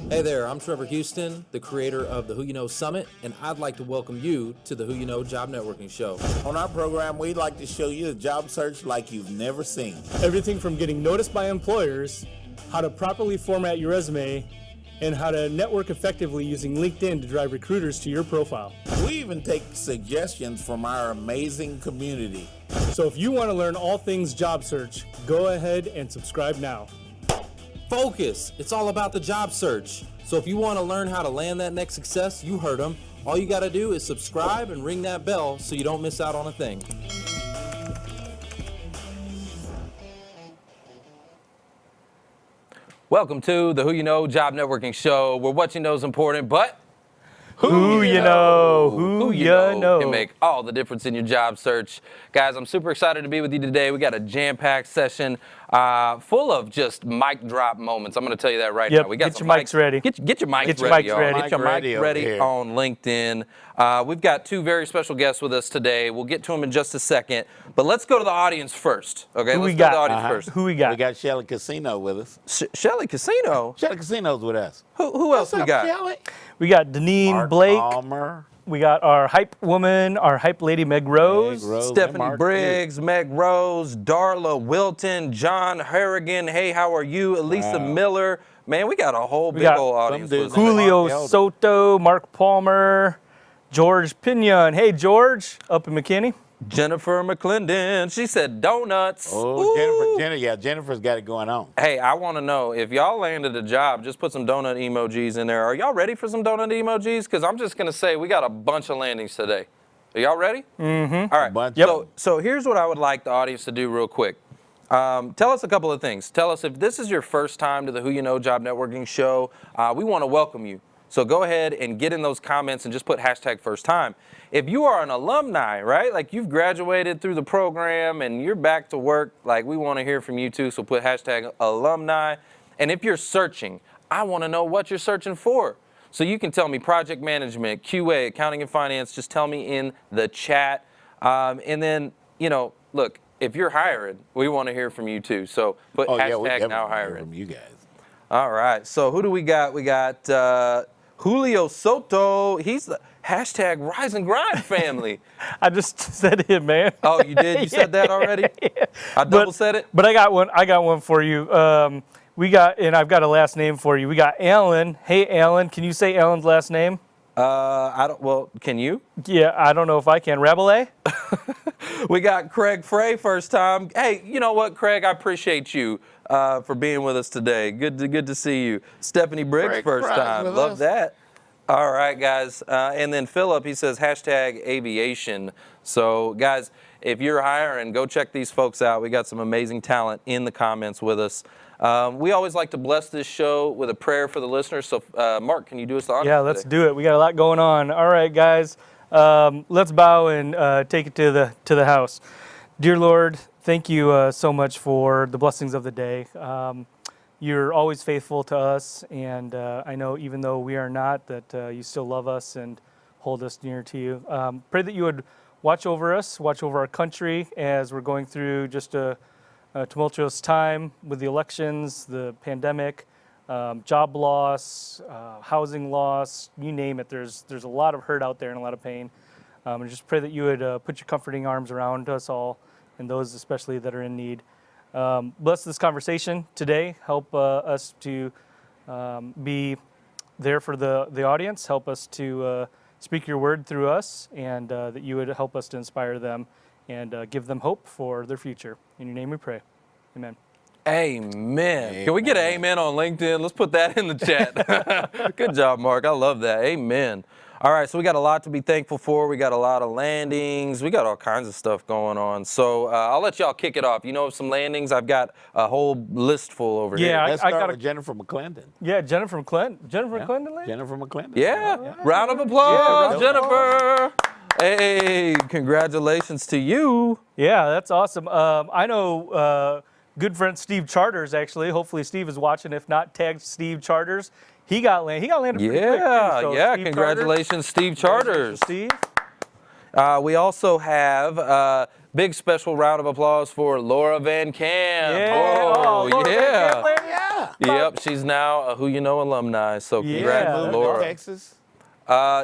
Hey there, I'm Trevor Houston, the creator of the Who You Know Summit, and I'd like to welcome you to the Who You Know Job Networking Show. On our program, we'd like to show you a job search like you've never seen. Everything from getting noticed by employers, how to properly format your resume, and how to network effectively using LinkedIn to drive recruiters to your profile. We even take suggestions from our amazing community. So if you want to learn all things job search, go ahead and subscribe now. Focus! It's all about the job search. So if you want to learn how to land that next success, you heard them. All you got to do is subscribe and ring that bell so you don't miss out on a thing. Welcome to the Who You Know Job Networking Show, where what you know is important, but Who you know can make all the difference in your job search. Guys, I'm super excited to be with you today. We got a jam-packed session full of just mic drop moments. I'm going to tell you that right now. We got get your mics ready. Get your mics Get your ready, mics y'all. ready. Get your mic ready on LinkedIn. We've got two very special guests with us today. We'll get to them in just a second. But let's go to the audience first. Okay, Who let's we go to got? the audience first. Who we got? We got Shelly Casino with us. Shelly Casino. Shelly Casino's with us. Who else we got? Shelly? We got Deneen Mark Blake. Palmer. We got our hype woman, our hype lady, Meg Rose. Stephanie Mark Briggs, Meg Rose, Darla Wilton, John Harrigan. Hey, how are you? Elisa Miller. Man, we got a whole big old audience. dudes with us. Julio Mark Soto, Mark Palmer, George Pinion. Hey, George, up in McKinney. Jennifer McClendon. She said donuts. Oh, Jennifer's got it going on. Hey, I want to know, if y'all landed a job, just put some donut emojis in there. Are y'all ready for some donut emojis? Because I'm just going to say we got a bunch of landings today. Are y'all ready? Mm-hmm. All right. So here's what I would like the audience to do real quick. Tell us a couple of things. Tell us if this is your first time to the Who You Know Job Networking Show, we want to welcome you. So go ahead and get in those comments and just put hashtag first time. If you are an alumni, right, like you've graduated through the program and you're back to work, like we want to hear from you too, so put hashtag alumni. And if you're searching, I want to know what you're searching for. So you can tell me project management, QA, accounting and finance, just tell me in the chat. And then, you know, look, if you're hiring, we want to hear from you too. So put hashtag now hiring. From you guys. All right, so who do we got? We got Julio Soto. He's the hashtag Rise and Grind family. I just said him, man. Oh, you did? You said that already? Yeah. I double said it? But I got one for you. I've got a last name for you. We got Alan. Hey, Alan, can you say Alan's last name? Can you? Yeah, I don't know if I can. Rabelais? We got Craig Frey first time. Hey, you know what, Craig? I appreciate you for being with us today. Good to see you. Stephanie Briggs Craig first Frey's time. with Love us. that. All right, guys. And then Philip, he says hashtag aviation. So, guys, if you're hiring, go check these folks out. We got some amazing talent in the comments with us. We always like to bless this show with a prayer for the listeners. So, Mark, can you do us the honor? Yeah, let's do it. We got a lot going on. All right, guys, let's bow and take it to the house. Dear Lord, thank you so much for the blessings of the day. You're always faithful to us, and I know even though we are not, that you still love us and hold us near to you. Pray that you would watch over us, watch over our country as we're going through just a tumultuous time with the elections, the pandemic, job loss, housing loss, you name it. There's a lot of hurt out there and a lot of pain. And just pray that you would put your comforting arms around us all, and those especially that are in need. Bless this conversation today. Help us to be there for the audience. Help us to speak your word through us, and that you would help us to inspire them and give them hope for their future. In your name we pray. Amen. Amen. Can we get an amen on LinkedIn? Let's put that in the chat. Good job, Mark. I love that. Amen. All right, so we got a lot to be thankful for. We got a lot of landings. We got all kinds of stuff going on. So I'll let y'all kick it off. You know, some landings. I've got a whole list full over here. Let's start with Jennifer McClendon. Yeah, Jennifer McClendon. Jennifer McClendon? Jennifer McClendon. Yeah. Round of applause, Yeah, Jennifer. Hey, congratulations to you. Yeah, that's awesome. I know good friend Steve Charters, actually. Hopefully Steve is watching. If not, tag Steve Charters. He got landed pretty quick, too. So Steve Congratulations, Charters. Steve Charters. Steve. We also have a big special round of applause for Laura Van Camp. Yeah. Oh, Laura yeah. Van Camp landed? Yep, she's now a Who You Know alumni. So congrats, Yeah. Laura. Texas?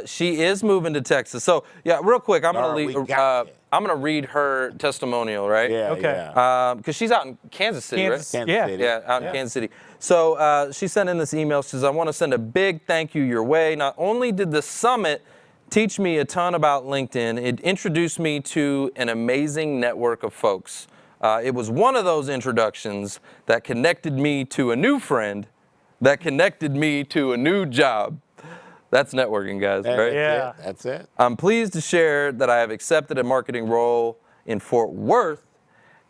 She is moving to Texas. So yeah, real quick, I'm Laura, we got you. I'm gonna read her testimonial, right? Yeah, Okay. yeah. Because she's out in Kansas City, Kansas, right? Kansas yeah. City. Yeah, out in Kansas City. So she sent in this email. She says, I want to send a big thank you your way. Not only did the summit teach me a ton about LinkedIn, it introduced me to an amazing network of folks. It was one of those introductions that connected me to a new friend, that connected me to a new job. That's networking, guys, right? Yeah. That's it. I'm pleased to share that I have accepted a marketing role in Fort Worth,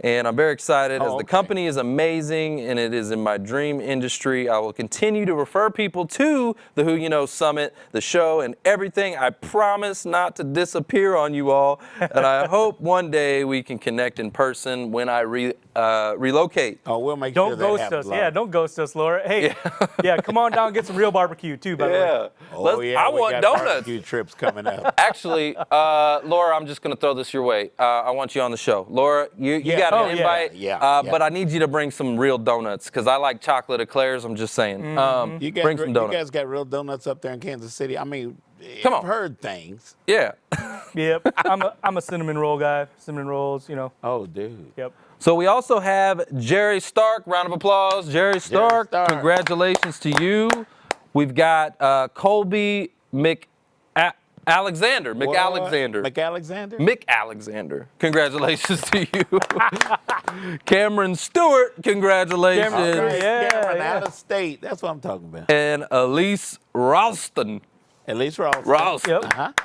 and I'm very excited as the company is amazing and it is in my dream industry. I will continue to refer people to the Who You Know Summit, the show, and everything. I promise not to disappear on you all, and I hope one day we can connect in person when I relocate. Oh, we'll make sure Don't that ghost happens. us. Yeah, don't ghost us, Laura. Hey, yeah, come on down and get some real barbecue too, by the way. Oh, yeah, I we want got donuts. barbecue trips coming up. Actually, Laura, I'm just going to throw this your way. I want you on the show. Laura, you got an invite, but I need you to bring some real donuts because I like chocolate eclairs. I'm just saying. Bring some donuts. You guys got real donuts up there in Kansas City? I mean, Come on. I've heard things. Yeah. Yep. I'm a cinnamon roll guy. Cinnamon rolls, you know. Oh, dude. Yep. So we also have Jerry Stark. Round of applause. Jerry Stark, congratulations to you. We've got Colby McAlexander. Congratulations to you. Cameron Stewart, congratulations. Cameron out of state. That's what I'm talking about. And Elise Ralston. Elise Ralston. Ralston. Yep.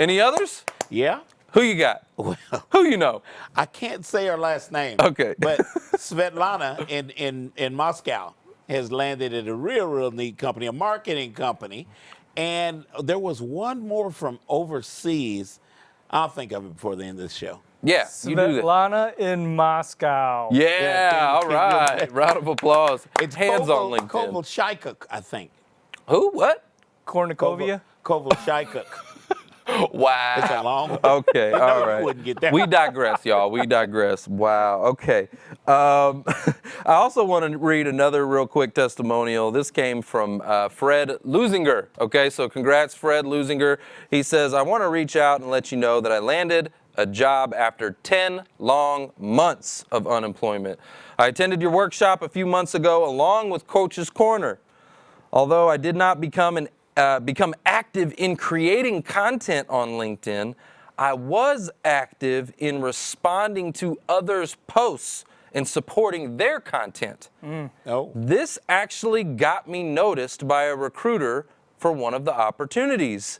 Any others? Yeah. Who you got? Well, Who you know? I can't say her last name. Okay. But Svetlana in Moscow has landed at a real neat company, a marketing company. And there was one more from overseas. I'll think of it before the end of the show. Yeah, you do that. Svetlana in Moscow. Yeah, all right. Round of applause. It's hands on LinkedIn. Kovalchykuk, I think. Who? What? Kornukovia. Kovalchykuk. Wow. It's a long one. Okay, all right. wouldn't get that. We digress, y'all. We digress. Wow. Okay. I also want to read another real quick testimonial. This came from Fred Lusinger. Okay, so congrats, Fred Lusinger. He says, I want to reach out and let you know that I landed a job after 10 long months of unemployment. I attended your workshop a few months ago along with Coach's Corner. Although I did not become active in creating content on LinkedIn, I was active in responding to others' posts and supporting their content. Oh. This actually got me noticed by a recruiter for one of the opportunities.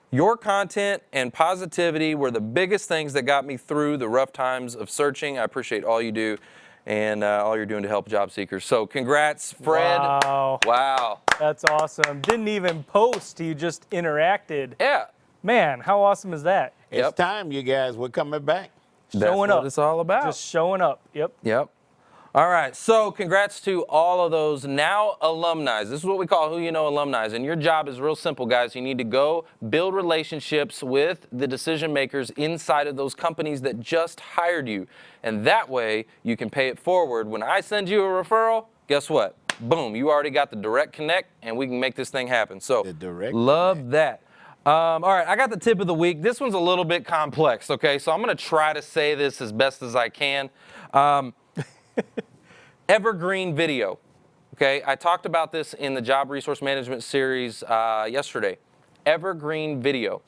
Your content and positivity were the biggest things that got me through the rough times of searching. I appreciate all you do and all you're doing to help job seekers. So congrats, Fred. Wow. That's awesome. Didn't even post, you just interacted. Yeah. Man, how awesome is that? It's time, you guys. We're coming back. That's Showing what up. it's all about. Just showing up. Yep. Yep. All right, so congrats to all of those now alumni. This is what we call Who You Know alumni. And your job is real simple, guys. You need to go build relationships with the decision makers inside of those companies that just hired you. And that way, you can pay it forward. When I send you a referral, guess what? Boom, you already got the direct connect, and we can make this thing happen. So, love that. All right, I got the tip of the week. This one's a little bit complex, okay? So I'm going to try to say this as best as I can. Evergreen video, okay? I talked about this in the Job Resource Management series yesterday. Evergreen video.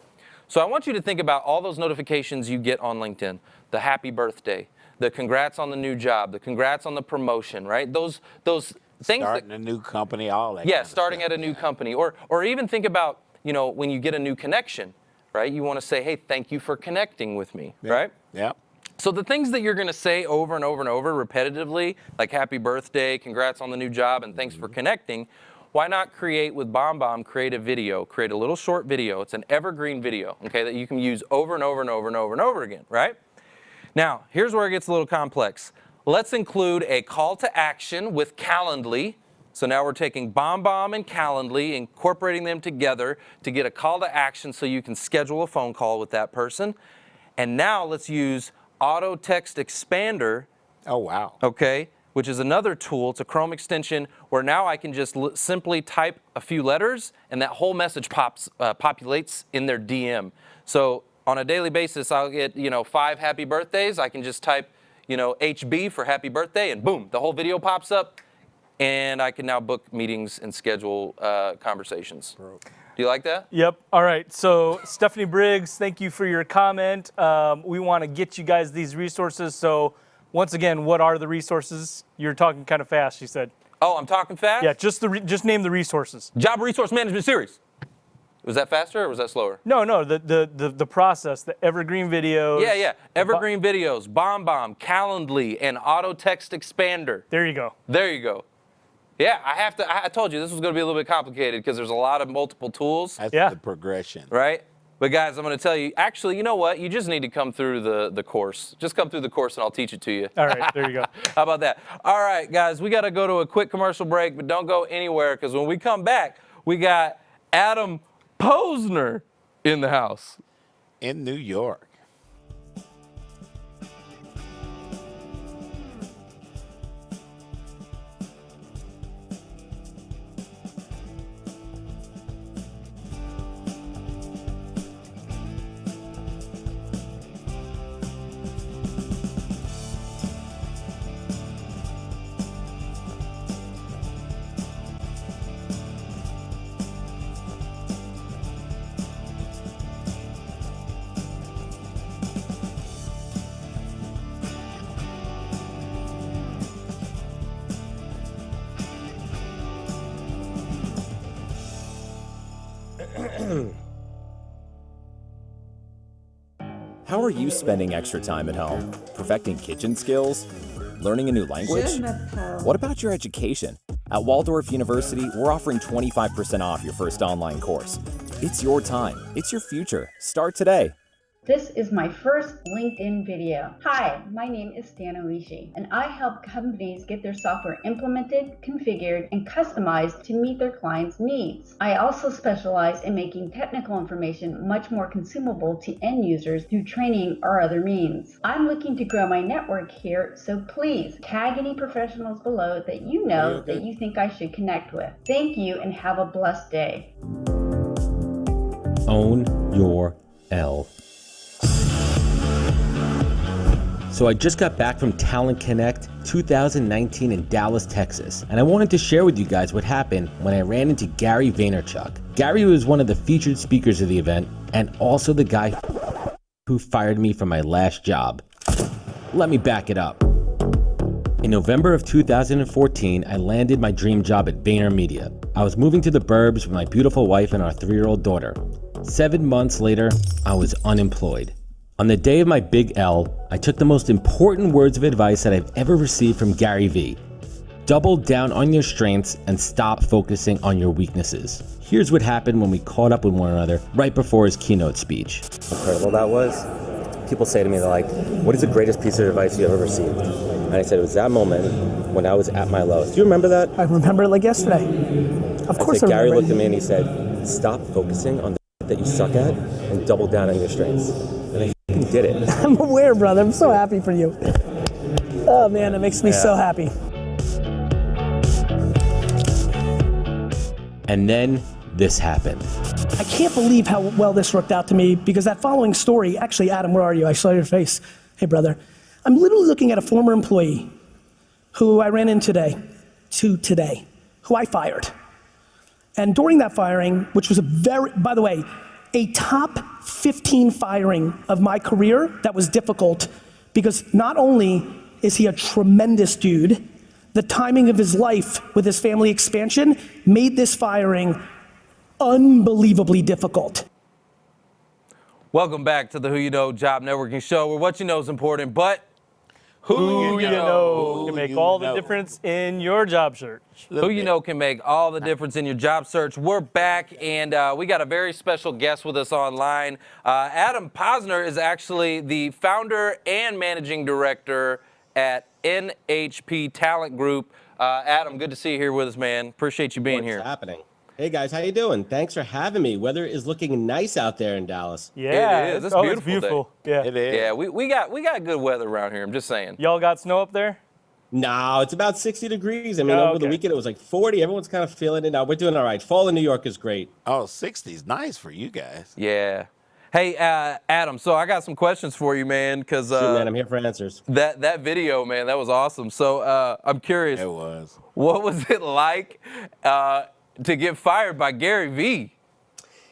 So I want you to think about all those notifications you get on LinkedIn. The happy birthday, the congrats on the new job, the congrats on the promotion, right? Those things. Starting a new company, all that. Yeah, starting at a new company. Or even think about, you know, when you get a new connection, right? You want to say, hey, thank you for connecting with me, right? Yeah. So the things that you're going to say over and over and over repetitively, like happy birthday, congrats on the new job, and thanks for connecting, why not create with BombBomb, create a video, create a little short video. It's an evergreen video, okay, that you can use over and over and over and over and over again, right? Now, here's where it gets a little complex. Let's include a call to action with Calendly. So now we're taking BombBomb and Calendly, incorporating them together to get a call to action so you can schedule a phone call with that person. And now let's use Auto Text Expander. Oh, wow. Okay, which is another tool. It's a Chrome extension where now I can just simply type a few letters and that whole message populates in their DM. So on a daily basis, I'll get 5 happy birthdays. I can just type HB for happy birthday, and boom, the whole video pops up, and I can now book meetings and schedule conversations. Do you like that? Yep. All right. So Stephanie Briggs, thank you for your comment. We want to get you guys these resources. So once again, what are the resources? You're talking kind of fast, she said. Oh, I'm talking fast? Yeah, just name the resources. Job Resource Management Series. Was that faster or was that slower? No, the process, the evergreen videos. Yeah. Evergreen videos, BombBomb, Calendly, and Auto Text Expander. There you go. There you go. Yeah, I told you this was going to be a little bit complicated because there's a lot of multiple tools. That's the progression. Right? But guys, I'm going to tell you, actually, you know what? You just need to come through the course. Just come through the course and I'll teach it to you. All right, there you go. How about that? All right, guys, we got to go to a quick commercial break, but don't go anywhere because when we come back, we got Adam Posner in the house. In New York. How are you spending extra time at home? Perfecting kitchen skills? Learning a new language? What about your education? At Waldorf University, we're offering 25% off your first online course. It's your time. It's your future. Start today. This is my first LinkedIn video. Hi, my name is Dana Rishi, and I help companies get their software implemented, configured, and customized to meet their clients' needs. I also specialize in making technical information much more consumable to end users through training or other means. I'm looking to grow my network here, so please tag any professionals below that you know that you think I should connect with. Thank you and have a blessed day. Own your L. So I just got back from Talent Connect 2019 in Dallas, Texas, and I wanted to share with you guys what happened when I ran into Gary Vaynerchuck. Gary was one of the featured speakers of the event and also the guy who fired me from my last job. Let me back it up. In November of 2014, I landed my dream job at VaynerMedia. I was moving to the burbs with my beautiful wife and our 3-year-old daughter. 7 months later, I was unemployed. On the day of my big L, I took the most important words of advice that I've ever received from Gary V. Double down on your strengths and stop focusing on your weaknesses. Here's what happened when we caught up with one another right before his keynote speech. Incredible that was. People say to me, they're like, what is the greatest piece of advice you ever received? And I said, it was that moment when I was at my lowest. Do you remember that? I remember it like yesterday. Of course I remember. Gary looked at me and he said, stop focusing on the that you suck at and double down on your strengths. And I fucking did it. I'm aware, brother. I'm so happy for you. Oh man, it makes me so happy. And then this happened. I can't believe how well this worked out to me because that following story, actually, Adam, where are you? I saw your face. Hey, brother. I'm literally looking at a former employee who I ran into today, who I fired. And during that firing, which was by the way, a top 15 firing of my career, that was difficult because not only is he a tremendous dude, the timing of his life with his family expansion made this firing unbelievably difficult. Welcome back to the Who You Know Job Networking Show, where what you know is important, but who you know can make all the difference in your job search. Who you know can make all the difference in your job search. We're back, and we got a very special guest with us online. Adam Posner is actually the founder and managing director at NHP Talent Group. Adam, good to see you here with us, man. Appreciate you being here. What's happening? Hey guys, how you doing? Thanks for having me. Weather is looking nice out there in Dallas. Yeah, it is. It's beautiful. Day. Yeah, it is. Yeah, we got good weather around here. I'm just saying. Y'all got snow up there? No, it's about 60 degrees. I mean, over the weekend, it was like 40. Everyone's kind of feeling it. Now, we're doing all right. Fall in New York is great. Oh, 60 is nice for you guys. Yeah. Hey, Adam, so I got some questions for you, man, because Shoot, man, I'm here for answers. that video, man, that was awesome. So I'm curious. It was. What was it like to get fired by Gary V?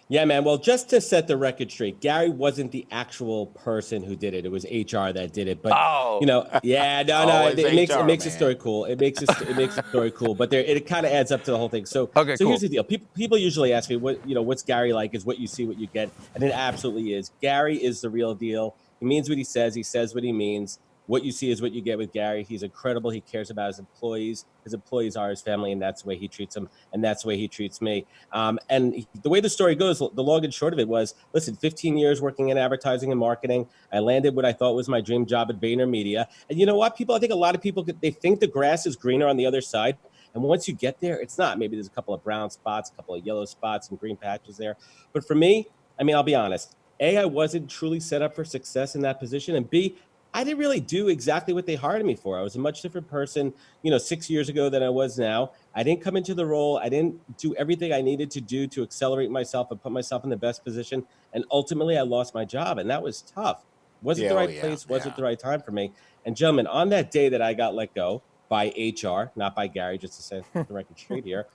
Yeah, man. Well, just to set the record straight, Gary wasn't the actual person who did it. It was HR that did it. But you know, yeah, no, it makes the story cool. It makes the story cool. But it kind of adds up to the whole thing. So, cool. Here's the deal. People usually ask me, what's Gary like? Is what you see, what you get, and it absolutely is. Gary is the real deal. He means what he says. He says what he means. What you see is what you get with Gary. He's incredible. He cares about his employees. His employees are his family, and that's the way he treats them, and that's the way he treats me. The way the story goes, the long and short of it was, listen, 15 years working in advertising and marketing. I landed what I thought was my dream job at VaynerMedia. And you know what, I think a lot of people, they think the grass is greener on the other side. And once you get there, it's not. Maybe there's a couple of brown spots, a couple of yellow spots, and green patches there. But for me, I mean, I'll be honest. A, I wasn't truly set up for success in that position. And B, I didn't really do exactly what they hired me for. I was a much different person, 6 years ago than I was now. I didn't come into the role. I didn't do everything I needed to do to accelerate myself and put myself in the best position. And ultimately, I lost my job. And that was tough. Wasn't the right place, wasn't the right time for me. And gentlemen, on that day that I got let go by HR, not by Gary, just to set the record straight here,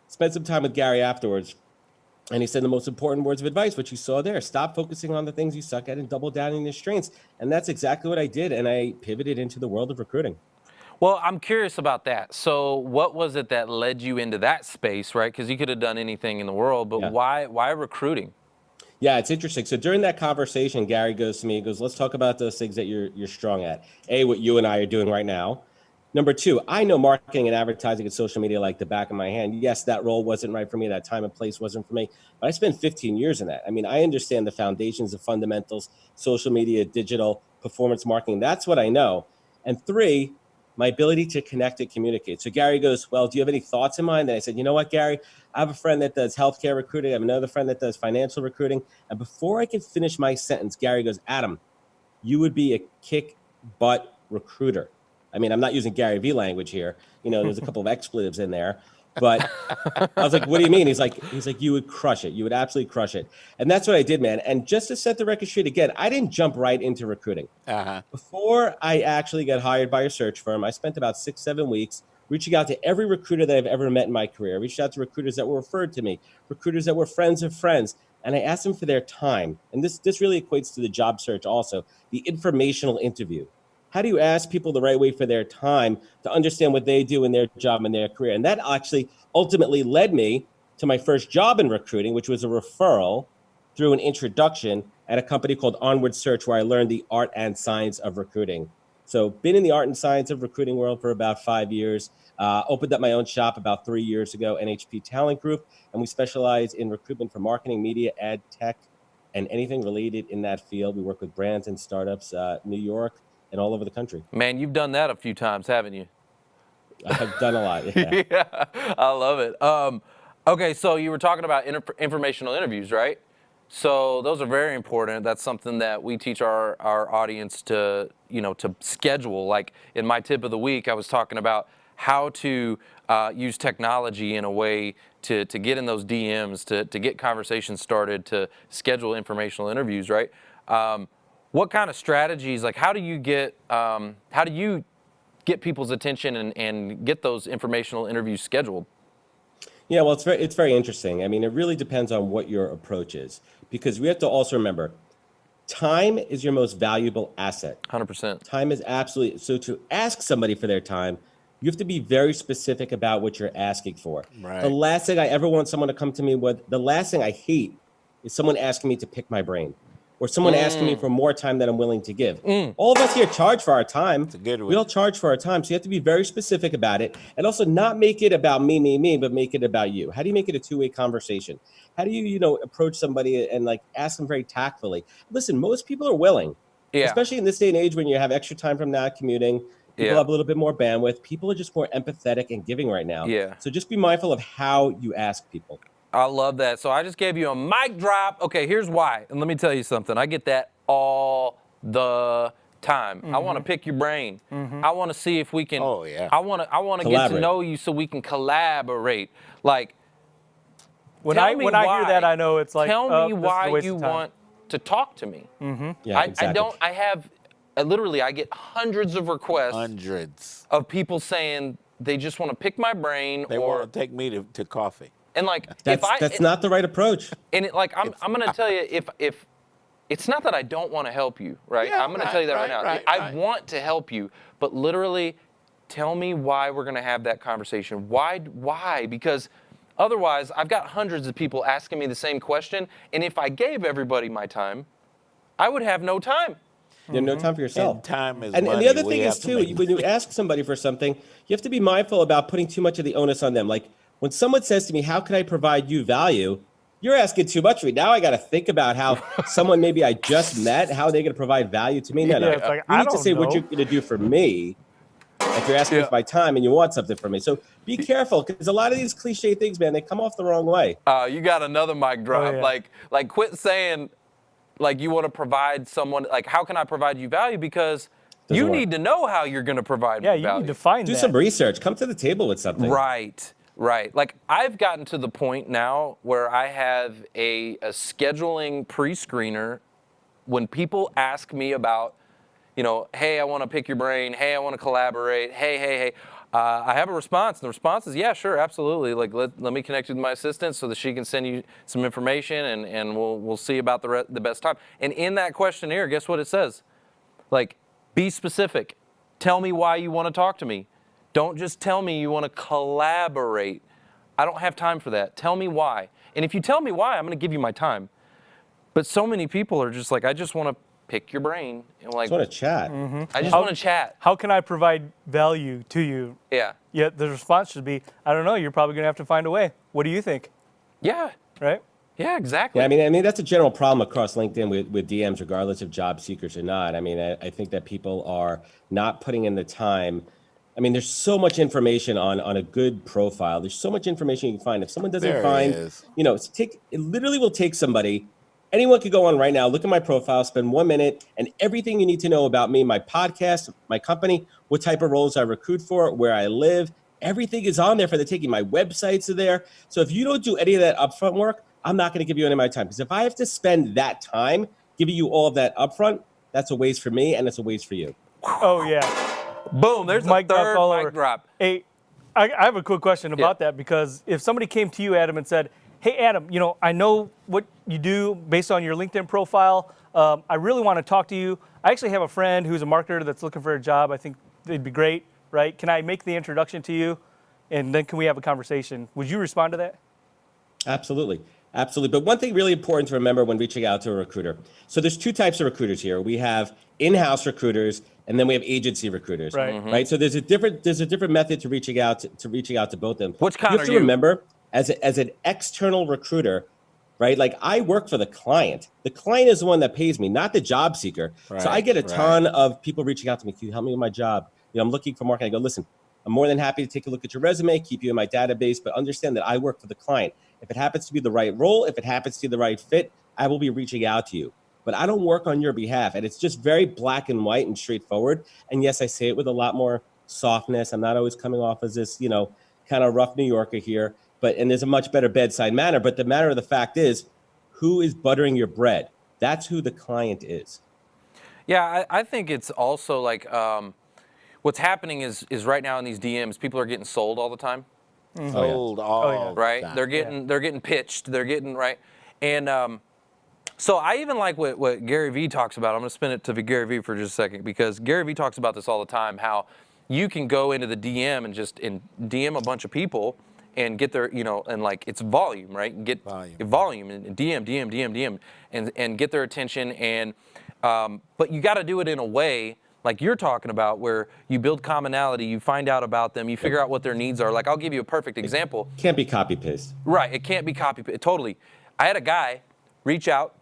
spent some time with Gary afterwards. And he said the most important words of advice, which you saw there: stop focusing on the things you suck at and double down on your strengths. And that's exactly what I did. And I pivoted into the world of recruiting. Well, I'm curious about that. So what was it that led you into that space, right? Because you could have done anything in the world, but why recruiting? Yeah, it's interesting. So during that conversation, Gary goes to me, he goes, let's talk about those things that you're strong at. A, what you and I are doing right now. Number two, I know marketing and advertising and social media like the back of my hand. Yes, that role wasn't right for me. That time and place wasn't for me. But I spent 15 years in that. I mean, I understand the foundations, the fundamentals, social media, digital, performance marketing. That's what I know. And three, my ability to connect and communicate. So Gary goes, well, do you have any thoughts in mind? And I said, you know what, Gary? I have a friend that does healthcare recruiting. I have another friend that does financial recruiting. And before I could finish my sentence, Gary goes, Adam, you would be a kick-butt recruiter. I mean, I'm not using Gary V language here. There's a couple of expletives in there. But I was like, what do you mean? He's like, you would crush it. You would absolutely crush it. And that's what I did, man. And just to set the record straight again, I didn't jump right into recruiting. Before I actually got hired by a search firm, I spent about 6-7 weeks reaching out to every recruiter that I've ever met in my career. I reached out to recruiters that were referred to me, recruiters that were friends of friends. And I asked them for their time. And this really equates to the job search also, the informational interview. How do you ask people the right way for their time to understand what they do in their job and their career? And that actually ultimately led me to my first job in recruiting, which was a referral through an introduction at a company called Onward Search, where I learned the art and science of recruiting. So been in the art and science of recruiting world for about 5 years, opened up my own shop about 3 years ago, NHP Talent Group, and we specialize in recruitment for marketing, media, ad tech, and anything related in that field. We work with brands and startups, New York, and all over the country. Man, you've done that a few times, haven't you? I've done a lot, yeah. Yeah, I love it. Okay, so you were talking about informational interviews, right? So those are very important. That's something that we teach our audience to schedule. Like in my tip of the week, I was talking about how to use technology in a way to get in those DMs, to get conversations started, to schedule informational interviews, right? What kind of strategies, like how do you get people's attention and get those informational interviews scheduled? Yeah, well, it's very interesting. I mean, it really depends on what your approach is, because we have to also remember, time is your most valuable asset. 100%. Time is absolutely, so to ask somebody for their time, you have to be very specific about what you're asking for. Right. The last thing I ever want someone to come to me with, the last thing I hate is someone asking me to pick my brain, or someone asking me for more time than I'm willing to give. All of us here charge for our time. That's a good one. We all charge for our time. So you have to be very specific about it, and also not make it about me, but make it about you. How do you make it a two-way conversation? How do you, approach somebody and like ask them very tactfully? Listen, most people are willing, especially in this day and age when you have extra time from not commuting. People have a little bit more bandwidth. People are just more empathetic and giving right now. Yeah. So just be mindful of how you ask people. I love that. So I just gave you a mic drop. Okay, here's why. And let me tell you something. I get that all the time. I want to pick your brain. I want to see if we can. Oh, yeah. I want to get to know you so we can collaborate. Like, when I hear that, I know it's like, tell me this is a why waste you of time. want to talk to me. Yeah, exactly. I get hundreds of requests of people saying they just want to pick my brain They want to take me to coffee. And like, That's not the right approach. And I'm going to tell you, if it's not that I don't want to help you, right? Yeah, I'm going to tell you that right now. I right. want to help you, but literally, tell me why we're going to have that conversation. Why? Because otherwise, I've got hundreds of people asking me the same question, and if I gave everybody my time, I would have no time. You have no time for yourself. And time is and money. the other We thing have is, to too, make when you ask somebody for something, you have to be mindful about putting too much of the onus on them. Like, when someone says to me, how can I provide you value? You're asking too much of me. Now I got to think about how someone maybe I just met, how they're going to provide value to me. No. it's like, You I need to don't say what know. you're going to do for me if you're asking for my time and you want something from me. So be careful, because a lot of these cliche things, man, they come off the wrong way. You got another mic drop. Oh, yeah. Like quit saying, like, you want to provide someone, like, how can I provide you value? Because you work. need to know how you're going to provide Yeah, value. you need to find Do that. some research. Come to the table with something. Right. Like, I've gotten to the point now where I have a scheduling pre-screener when people ask me about, hey, I want to pick your brain. Hey, I want to collaborate. Hey. I have a response. And the response is, yeah, sure, absolutely. Like, let me connect you with my assistant so that she can send you some information, and we'll see about the best time. And in that questionnaire, guess what it says? Like, be specific. Tell me why you want to talk to me. Don't just tell me you want to collaborate. I don't have time for that. Tell me why. And if you tell me why, I'm going to give you my time. But so many people are just like, I just want to pick your brain. And like, I just want to chat. I just want to chat. How can I provide value to you? Yeah. Yet the response should be, I don't know, you're probably going to have to find a way. What do you think? Yeah. Right? Yeah, exactly. Yeah, I mean that's a general problem across LinkedIn with DMs, regardless of job seekers or not. I mean, I think that people are not putting in the time. I mean, there's so much information on a good profile. There's so much information you can find. If someone doesn't find, it literally will take somebody. Anyone could go on right now, look at my profile, spend 1 minute, and everything you need to know about me, my podcast, my company, what type of roles I recruit for, where I live, everything is on there for the taking. My websites are there. So if you don't do any of that upfront work, I'm not going to give you any of my time. Because if I have to spend that time giving you all of that upfront, that's a waste for me and it's a waste for you. Oh, yeah. Boom, there's Mic a third drop all mic over. drop. Hey, I have a quick question about that, because if somebody came to you, Adam, and said, hey, Adam, I know what you do based on your LinkedIn profile. I really want to talk to you. I actually have a friend who's a marketer that's looking for a job. I think they'd be great, right? Can I make the introduction to you? And then can we have a conversation? Would you respond to that? Absolutely. But one thing really important to remember when reaching out to a recruiter. So there's two types of recruiters here. We have in-house recruiters, and then we have agency recruiters. Right. Right. So there's a different method to reaching out to both of them. Which kind you have are to you? remember, as an external recruiter, right? Like, I work for the client. The client is the one that pays me, not the job seeker. So I get a ton of people reaching out to me. Can you help me with my job? I'm looking for marketing. I go, listen, I'm more than happy to take a look at your resume, keep you in my database, but understand that I work for the client. If it happens to be the right role, if it happens to be the right fit, I will be reaching out to you. But I don't work on your behalf. And it's just very black and white and straightforward. And yes, I say it with a lot more softness. I'm not always coming off as this, kind of rough New Yorker here. And there's a much better bedside manner. But the matter of the fact is, who is buttering your bread? That's who the client is. Yeah, I think it's also like what's happening is right now in these DMs, people are getting sold all the time. Sold all right. the time. They're getting pitched. They're getting right. And so I even like what Gary Vee talks about. I'm going to spin it to Gary Vee for just a second, because Gary Vee talks about this all the time, how you can go into the DM and just DM a bunch of people and get their, and like, it's volume, right? Get volume and DM and get their attention. And but you got to do it in a way like you're talking about, where you build commonality, you find out about them, you figure out what their needs are. Like, I'll give you a perfect example. Can't be copy paste. Right, it can't be copy paste. Totally. I had a guy reach out,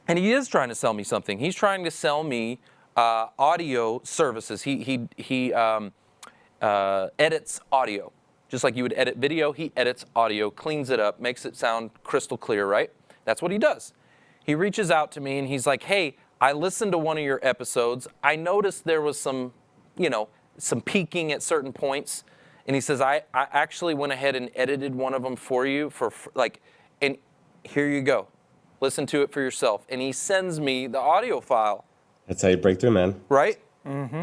and he is trying to sell me something. He's trying to sell me audio services. He edits audio. Just like you would edit video, he edits audio, cleans it up, makes it sound crystal clear, right? That's what he does. He reaches out to me and he's like, hey, I listened to one of your episodes. I noticed there was some, some peaking at certain points. And he says, I actually went ahead and edited one of them for you and here you go. Listen to it for yourself. And he sends me the audio file. That's how you break through, man. Right? Mm-hmm.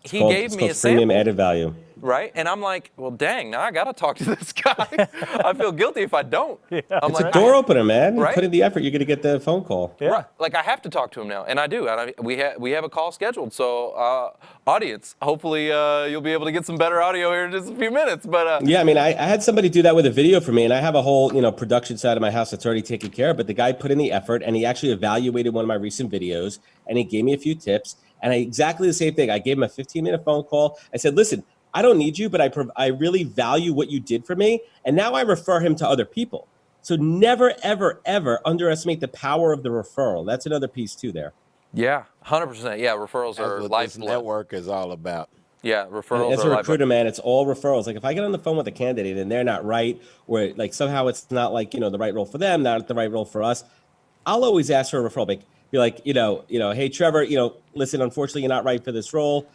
He gave me a sample. Premium added value. Right? And I'm like, well, dang, now I got to talk to this guy. I feel guilty if I don't. Yeah. It's a door opener, man. Right? You put in the effort, you're going to get the phone call. Yeah. Right. Like, I have to talk to him now, and I do. And we have a call scheduled. So, audience, hopefully you'll be able to get some better audio here in just a few minutes. But yeah, I mean, I had somebody do that with a video for me, and I have a whole production side of my house that's already taken care of. But the guy put in the effort, and he actually evaluated one of my recent videos, and he gave me a few tips. And exactly the same thing. I gave him a 15-minute phone call. I said, listen, I don't need you, but I really value what you did for me. And now I refer him to other people. So never, ever, ever underestimate the power of the referral. That's another piece too there. yeah, 100%. Yeah, referrals are That's what this lifeblood. network is all about. Yeah, referrals As are a lifeblood. recruiter, man, it's all referrals. Like if I get on the phone with a candidate and they're not right, or like somehow it's not like, the right role for them, not the right role for us, I'll always ask for a referral. Be like, hey, Trevor, listen, unfortunately, you're not right for this role.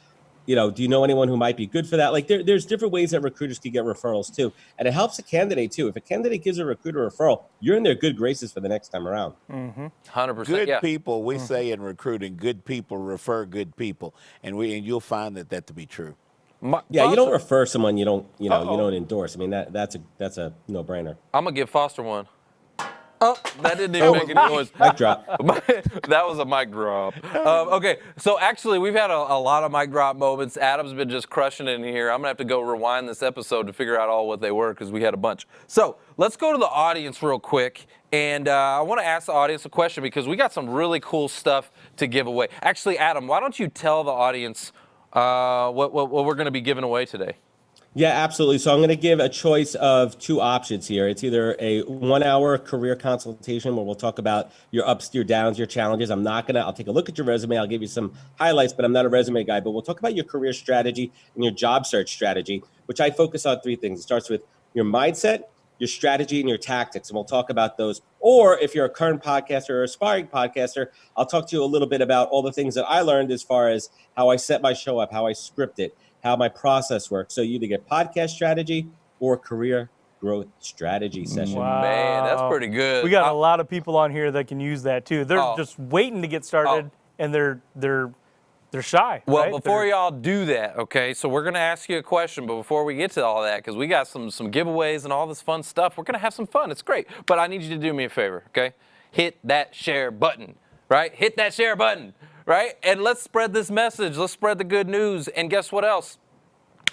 Do you know anyone who might be good for that? Like there's different ways that recruiters can get referrals too. And it helps a candidate too. If a candidate gives a recruiter a referral, you're in their good graces for the next time around. 100%. Good people, we say in recruiting, good people refer good people. And you'll find that to be true. You don't refer someone you don't endorse. I mean, that's a no-brainer. I'm going to give Foster one. Oh, that didn't even make any noise. Mic drop. That was a mic drop. Okay, so actually, we've had a lot of mic drop moments. Adam's been just crushing it in here. I'm going to have to go rewind this episode to figure out all what they were because we had a bunch. So let's go to the audience real quick. And I want to ask the audience a question because we got some really cool stuff to give away. Actually, Adam, why don't you tell the audience what we're going to be giving away today? Yeah, absolutely. So I'm going to give a choice of two options here. It's either a 1-hour career consultation where we'll talk about your ups, your downs, your challenges. I'll take a look at your resume. I'll give you some highlights, but I'm not a resume guy. But we'll talk about your career strategy and your job search strategy, which I focus on 3 things. It starts with your mindset, your strategy, and your tactics. And we'll talk about those. Or if you're a current podcaster or aspiring podcaster, I'll talk to you a little bit about all the things that I learned as far as how I set my show up, how I script it, how my process works. So you either get podcast strategy or career growth strategy session. Wow. Man, that's pretty good. We got a lot of people on here that can use that too. They're just waiting to get started, and they're shy. Well, right? before y'all do that, okay, so we're going to ask you a question, but before we get to all that, because we got some giveaways and all this fun stuff, we're going to have some fun. It's great. But I need you to do me a favor, okay? Hit that share button, right? Hit that share button, right? And let's spread this message. Let's spread the good news. And guess what else?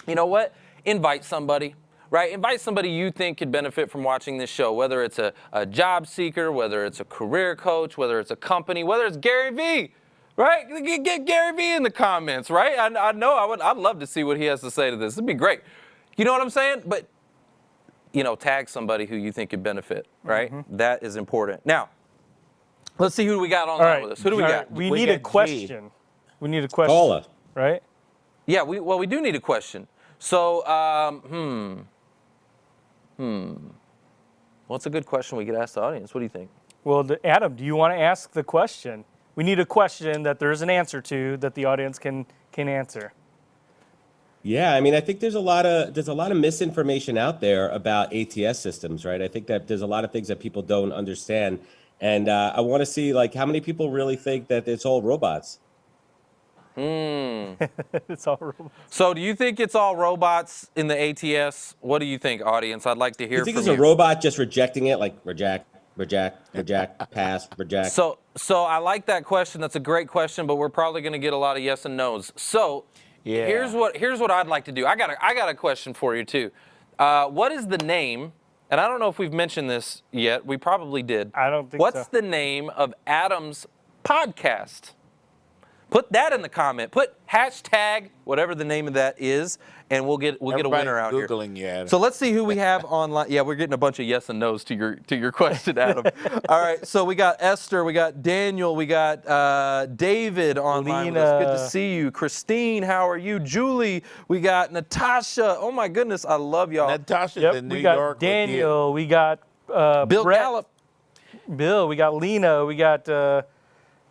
You know what? Invite somebody. Right? Invite somebody you think could benefit from watching this show, whether it's a job seeker, whether it's a career coach, whether it's a company, whether it's Gary V. Right? Get Gary V in the comments, right? I know I'd love to see what he has to say to this. It'd be great. You know what I'm saying? But, tag somebody who you think could benefit, right? Mm-hmm. That is important. Now, let's see who we got online with us. Who do we got? We need a question. We need a question. Paula. Right? Yeah, we do need a question. So, what's a good question we could ask the audience? What do you think? Well, Adam, do you want to ask the question? We need a question that there's an answer to that the audience can answer. Yeah, I mean, I think there's a lot of misinformation out there about ATS systems, right? I think that there's a lot of things that people don't understand, and I want to see how many people really think that it's all robots. It's all robots. So do you think it's all robots in the ATS? What do you think, audience? I'd like to hear from you. You think it's a robot just rejecting it, like reject, pass, reject? So I like that question. That's a great question, but we're probably going to get a lot of yes and no's. So here's what I'd like to do. I got a question for you too. What is the name? And I don't know if we've mentioned this yet. We probably did. I don't think so. What's the name of Adam's podcast? Put that in the comment. Put hashtag whatever the name of that is, and we'll get a winner out here. Googling you, Adam. So let's see who we have online. Yeah, we're getting a bunch of yes and no's to your question, Adam. All right. So we got Esther, we got Daniel, we got David online with us. Good to see you. Christine, how are you? Julie, we got Natasha. Oh my goodness, I love y'all. Natasha's in New we got York. Daniel. We got Bill Brett. Gallup. Bill. We got Lena. We got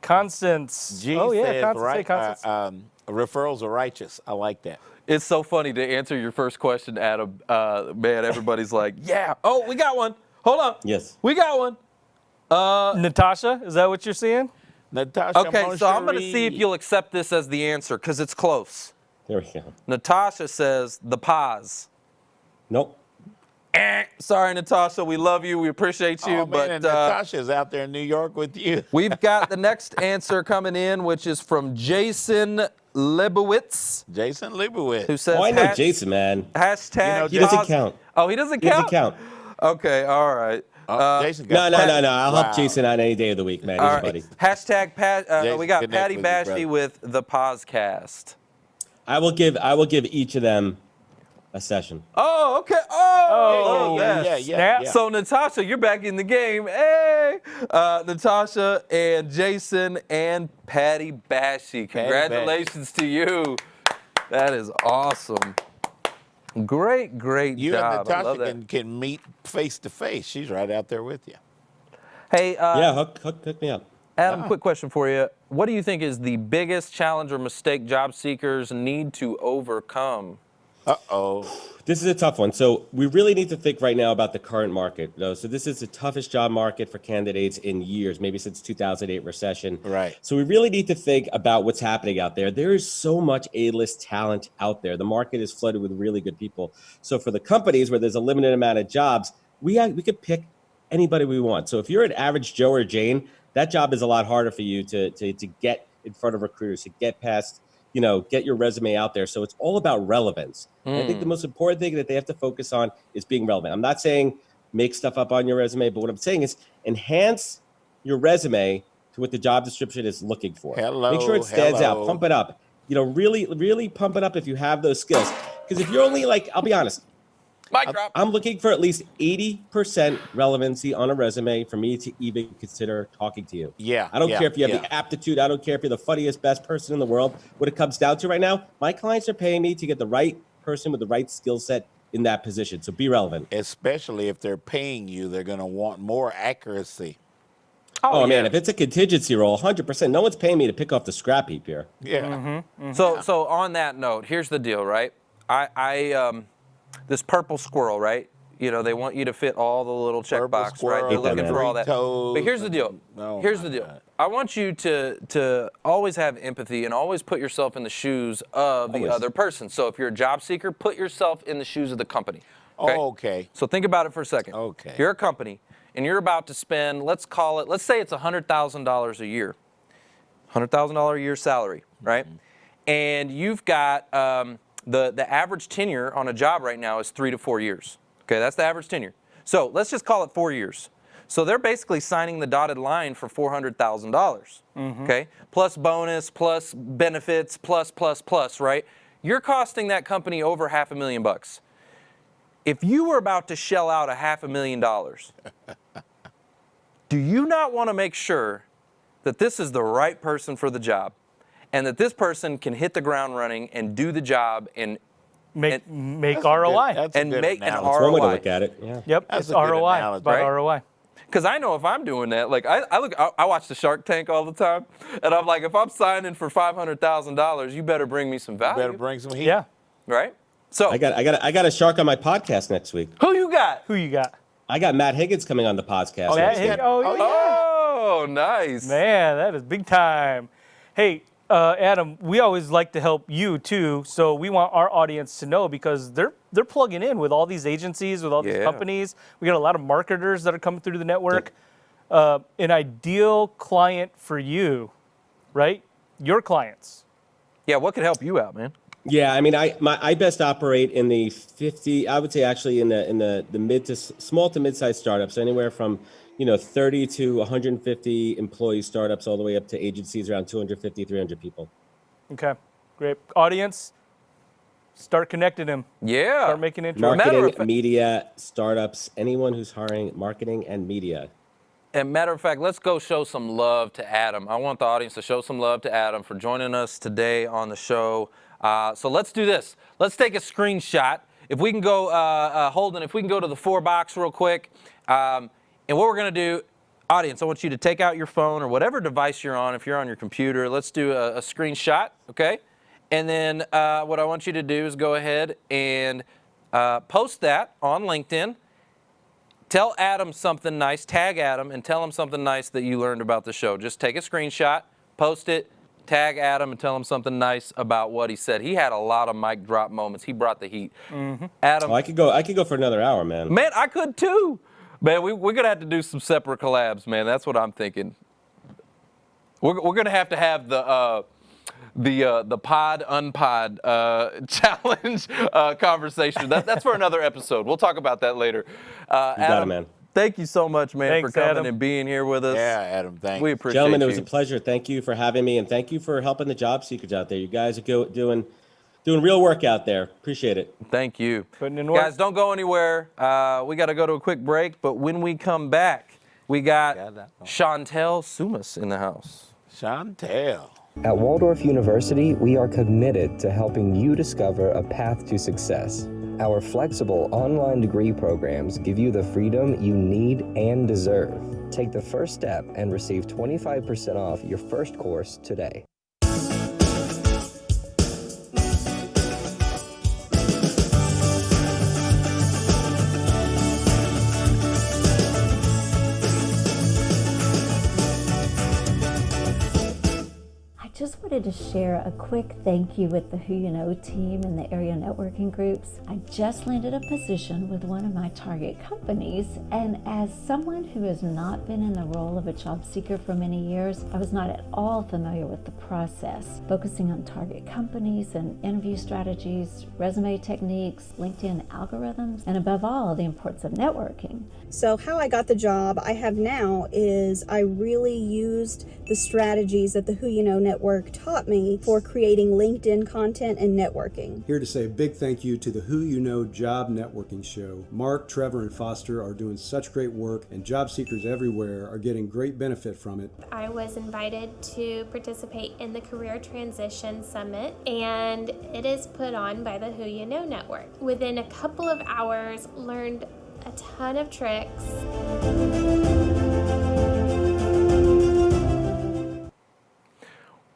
Constance. G oh, yeah, says, Constance. Hey, right, Constance. referrals are righteous. I like that. It's so funny to answer your first question, Adam. Man, everybody's like, yeah. Oh, we got one. Hold on. Yes. We got one. Natasha, is that what you're seeing? Natasha Okay, so I'm going to see if Moncherie. you'll accept this as the answer because it's close. There we go. Natasha says the pause. Nope. Sorry, Natasha. We love you. We appreciate you. Oh, but man, and Natasha's out there in New York with you. we've got the next answer coming in, which is from Jason Lebowitz, Jason Leibowitz. who says Oh, I know Jason, man. hashtag He doesn't pause- count. Oh, he doesn't He count? doesn't count. Okay, all right. Jason No, got no. I'll Wow. help Jason out any day of the week, man. He's All a right. buddy. Hashtag Pat. Jason, We got connect Patty with you, Bashy brother. with the Poscast. I will give each of them a session. Oh, okay. Oh, yeah. Snap. So Natasha, you're back in the game. Hey, Natasha and Jason and Patty Bashy. Congratulations to you. That is awesome. Great You job. and I love Natasha that. can meet face to face. She's right out there with you. Hey, Yeah, hook me up. Adam, quick question for you. What do you think is the biggest challenge or mistake job seekers need to overcome? Uh-oh. This is a tough one. So we really need to think right now about the current market, though. So this is the toughest job market for candidates in years, maybe since 2008 recession. Right. So we really need to think about what's happening out there. There is so much A-list talent out there. The market is flooded with really good people. So for the companies where there's a limited amount of jobs, we could pick anybody we want. So if you're an average Joe or Jane, that job is a lot harder for you to get in front of recruiters, to get past, get your resume out there. So it's all about relevance. And I think the most important thing that they have to focus on is being relevant. I'm not saying make stuff up on your resume, but what I'm saying is enhance your resume to what the job description is looking for. Make sure it stands out. Pump it up. Really, really pump it up if you have those skills. Because if you're only I'll be honest, Mic drop. I'm looking for at least 80% relevancy on a resume for me to even consider talking to you. Yeah, I don't yeah, care if you have yeah. the aptitude. I don't care if you're the funniest, best person in the world. What it comes down to right now, my clients are paying me to get the right person with the right skill set in that position. So be relevant. Especially if they're paying you, they're going to want more accuracy. Oh, man, if it's a contingency role, 100%. No one's paying me to pick off the scrap heap here. Yeah. So on that note, here's the deal, right? I this purple squirrel, right? They want you to fit all the little check Purple box, right? They're squirrel, looking for all that. Doritos, But here's the deal. Oh, Here's my the deal. God. I want you to always have empathy and always put yourself in the shoes of the Always. other person. So if you're a job seeker, put yourself in the shoes of the company. Okay. So think about it for a second. Okay. You're a company and you're about to spend, let's say it's $100,000 a year. $100,000 a year salary, right? And you've got the average tenure on a job right now is 3 to 4 years. Okay, that's the average tenure. So let's just call it 4 years. So they're basically signing the dotted line for $400,000. Okay, plus bonus, plus benefits, plus, right? You're costing that company over $500,000. If you were about to shell out $500,000, do you not want to make sure that this is the right person for the job and that this person can hit the ground running and do the job and Make That's ROI. That's a and good make an analogy. That's one way to ROI. look at it. Yeah. Yep, That's it's a good ROI. analogy, It's about right? ROI. Because I know if I'm doing that, I watch the Shark Tank all the time, and I'm like, if I'm signing for $500,000, you better bring me some value, Better bring some heat. Yeah. right? So I got a shark on my podcast next week. who you got? Who you got? I got Matt Higgins coming on the podcast. Matt next week. Higgins. Oh, yeah. Oh, nice. Man, that is big time. Hey, Adam, we always like to help you too, so we want our audience to know because they're plugging in with all these agencies, with all these Yeah. companies. We got a lot of marketers that are coming through the network. An ideal client for you, right? Your clients. Yeah, what could help you out, man? Yeah, I mean, I best operate in the 50. I would say actually in the mid to small to mid-sized startups, anywhere from 30 to 150 employee startups, all the way up to agencies around 250, 300 people. Okay, great. Audience, start connecting them. Yeah. Start making intros. Matter Marketing, of fact- media, startups, anyone who's hiring marketing and media. And matter of fact, let's go show some love to Adam. I want the audience to show some love to Adam for joining us today on the show. So let's do this. Let's take a screenshot. If we can go, Holden, if we can go to the 4 box real quick. And what we're going to do, Audience, I want you to take out your phone or whatever device you're on. If you're on your computer, let's do a screenshot, okay? And then what I want you to do is go ahead and post that on LinkedIn. Tell Adam something nice, tag Adam, and tell him something nice that you learned about the show. Just take a screenshot, post it, tag Adam, and tell him something nice about what he said. He had a lot of mic drop moments. He brought the heat. Adam. Oh, I could go for another hour, man. Man, I could too. Man, we're going to have to do some separate collabs, man. That's what I'm thinking. We're going to have the pod unpod challenge conversation. That's for another episode. We'll talk about that later. Got it, Adam, man. thank you so much, man, Thanks, for coming Adam. and being here with us. Yeah, Adam, thanks. We appreciate Gentlemen, you. it was a pleasure. Thank you for having me, and thank you for helping the job seekers out there. You guys are doing real work out there. Appreciate it. Thank you. Putting in work. Guys, don't go anywhere. We got to go to a quick break, but when we come back, we got Chantel Soumis in the house. Chantel. At Waldorf University, we are committed to helping you discover a path to success. Our flexible online degree programs give you the freedom you need and deserve. Take the first step and receive 25% off your first course today. Just wanted to share a quick thank you with the Who You Know team and the area networking groups. I just landed a position with one of my target companies, and as someone who has not been in the role of a job seeker for many years, I was not at all familiar with the process, focusing on target companies and interview strategies, resume techniques, LinkedIn algorithms, and above all, the importance of networking. So how I got the job I have now is I really used the strategies that the Who You Know network taught me for creating LinkedIn content and networking. Here to say a big thank you to the Who You Know Job Networking Show. Mark, Trevor, and Foster are doing such great work, and job seekers everywhere are getting great benefit from it. I was invited to participate in the Career Transition Summit, and it is put on by the Who You Know network. Within a couple of hours, learned a ton of tricks.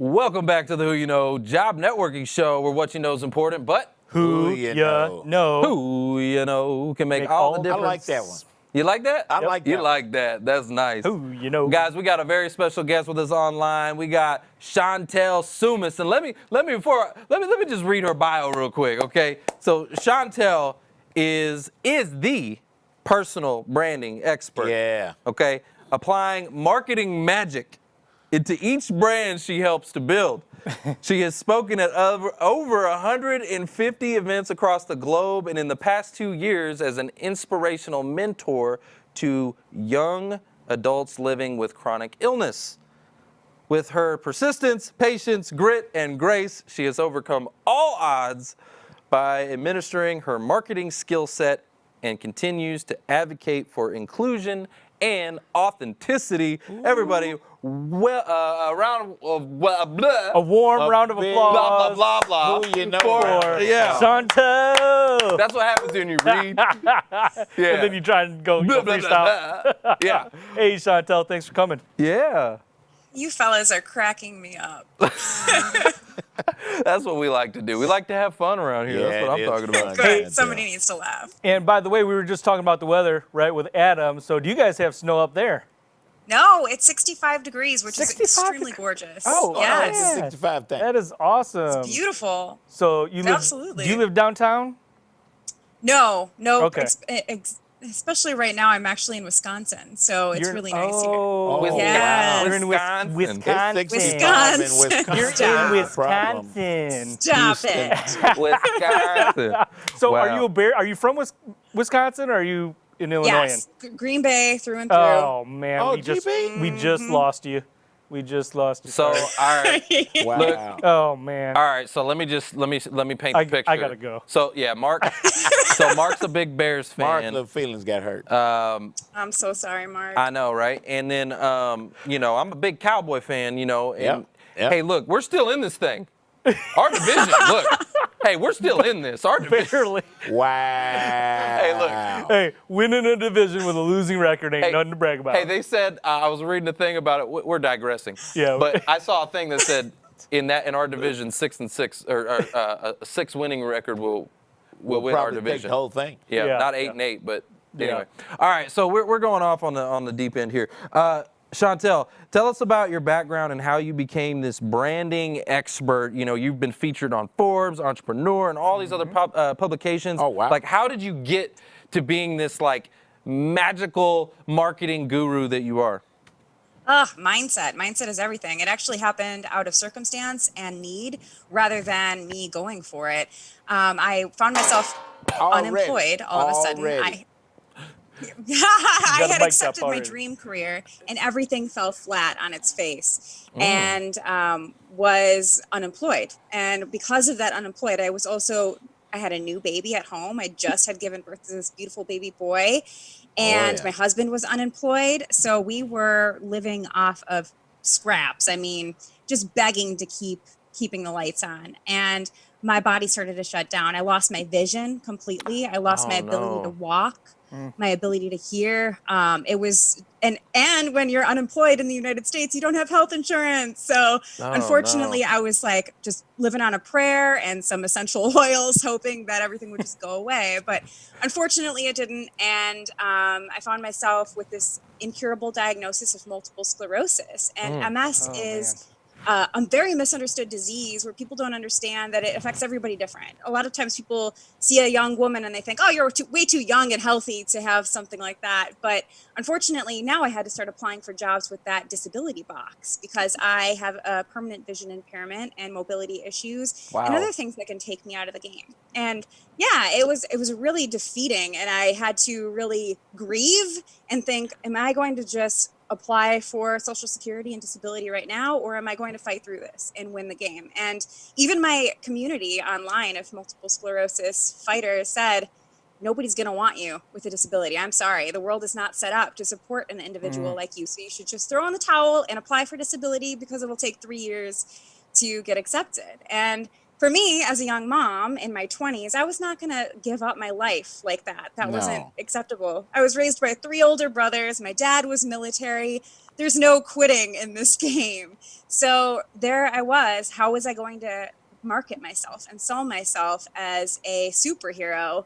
Welcome back to the Who You Know Job Networking Show, where what you know is important, but Who you know. Who you know can make all the difference. I like that one. You like that? I like that. You like that. That's nice. Who you know. Guys, we got a very special guest with us online. We got Chantel Soumis, and let me just read her bio real quick, okay? So Chantel is the personal branding expert. Yeah. Okay? Applying marketing magic into each brand she helps to build. She has spoken at over 150 events across the globe, and in the past 2 years as an inspirational mentor to young adults living with chronic illness. With her persistence, patience, grit, and grace, she has overcome all odds by administering her marketing skill set and continues to advocate for inclusion and authenticity. Ooh. Everybody, a round of a warm round of applause. Blah blah blah. Who you know? Chantel. That's what happens when you read. Yeah. And then you try and go freestyle. Yeah. Hey, Chantel, thanks for coming. Yeah. You fellas are cracking me up. That's what we like to do. We like to have fun around here. Yeah, that's what I'm talking about. Good. Somebody needs to laugh. And by the way, we were just talking about the weather, right, with Adam. So do you guys have snow up there? No, it's 65 degrees, which is extremely gorgeous. Oh, yes. Yeah. 65 thing. That is awesome. It's beautiful. So you live, Absolutely. Do you live downtown? No. Okay. Especially right now, I'm actually in Wisconsin, so it's really nice here. Oh, yes. You're in Wisconsin. Wisconsin. You're in Wisconsin. Stop it. Wisconsin. So Wow. are you from Wisconsin, or are you in Illinois? Yes, Green Bay through and through. Oh man, Oh, we just GB? lost you. We just lost you. So, all right. Wow. Look, oh man. all right. So let me paint the picture. I gotta go. So yeah, Mark. So Mark's a big Bears fan. Mark's little feelings got hurt. I'm so sorry, Mark. I know, right? And then, I'm a big Cowboy fan, And Yep. hey, look, we're still in this thing. Our division, look, Hey, we're still in this. Our division. Barely. Wow. Hey, look. Hey, winning a division with a losing record ain't nothing to brag about. Hey, they said, I was reading a thing about it. We're digressing. Yeah. But I saw a thing that said in our division, 6-6 or a 6 winning record will win our division. Take the whole thing. Yeah, not 8-8, but anyway. All right, so we're going off on the deep end here. Chantel, tell us about your background and how you became this branding expert. You know, you've been featured on Forbes, Entrepreneur, and all these other publications. Oh, wow. Like, how did you get to being this, like, magical marketing guru that you are? Mindset. Mindset is everything. It actually happened out of circumstance and need rather than me going for it. I found myself unemployed all of a sudden. I had accepted my dream career and everything fell flat on its face and was unemployed. And because of that unemployed, I had a new baby at home. I just had given birth to this beautiful baby boy and my husband was unemployed. So we were living off of scraps. I mean, just begging to keeping the lights on. And my body started to shut down. I lost my vision completely. I lost my ability to walk. My ability to hear. It was, and when you're unemployed in the United States, you don't have health insurance. So unfortunately, I was like just living on a prayer and some essential oils, hoping that everything would just go away. But unfortunately, it didn't. And I found myself with this incurable diagnosis of multiple sclerosis. And MS is a very misunderstood disease where people don't understand that it affects everybody different. A lot of times people see a young woman and they think, oh, you're way too young and healthy to have something like that. But unfortunately, now I had to start applying for jobs with that disability box because I have a permanent vision impairment and mobility issues and other things that can take me out of the game. And yeah, it was really defeating. And I had to really grieve and think, am I going to just apply for Social Security and disability right now, or am I going to fight through this and win the game? And even my community online of multiple sclerosis fighters said, nobody's going to want you with a disability. I'm sorry. The world is not set up to support an individual like you. So you should just throw in the towel and apply for disability because it will take 3 years to get accepted. And for me, as a young mom in my 20s, I was not going to give up my life like that. That wasn't acceptable. I was raised by 3 older brothers. My dad was military. There's no quitting in this game. So there I was. How was I going to market myself and sell myself as a superhero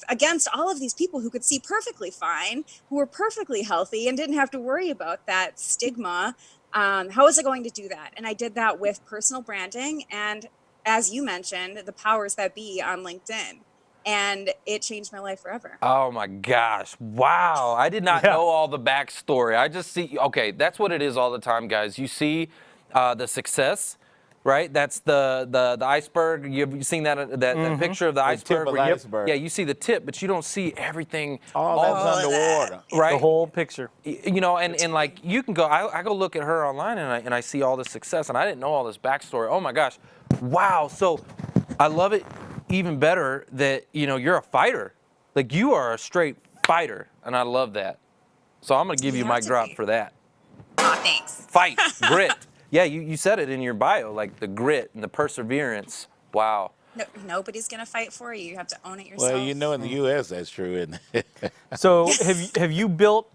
against all of these people who could see perfectly fine, who were perfectly healthy and didn't have to worry about that stigma? How was I going to do that? And I did that with personal branding and, as you mentioned, the powers that be on LinkedIn. And it changed my life forever. Oh my gosh. Wow. I did not know all the backstory. I just see, okay, that's what it is all the time, guys. You see the success, right? That's the iceberg. You've seen that picture of the iceberg? Tip of the iceberg. Yeah, you see the tip, but you don't see everything. All that's underwater. Right? The whole picture. You know, and like you can go, I go look at her online and I see all this success and I didn't know all this backstory. Oh my gosh. Wow. So I love it even better that, you know, you're a fighter. Like you are a straight fighter. And I love that. So I'm going to give you my drop for that. Oh, thanks. Fight, grit. Yeah, you said it in your bio, like the grit and the perseverance. Wow. No, nobody's going to fight for you. You have to own it yourself. Well, you know, in the U.S. that's true, isn't it? So you've built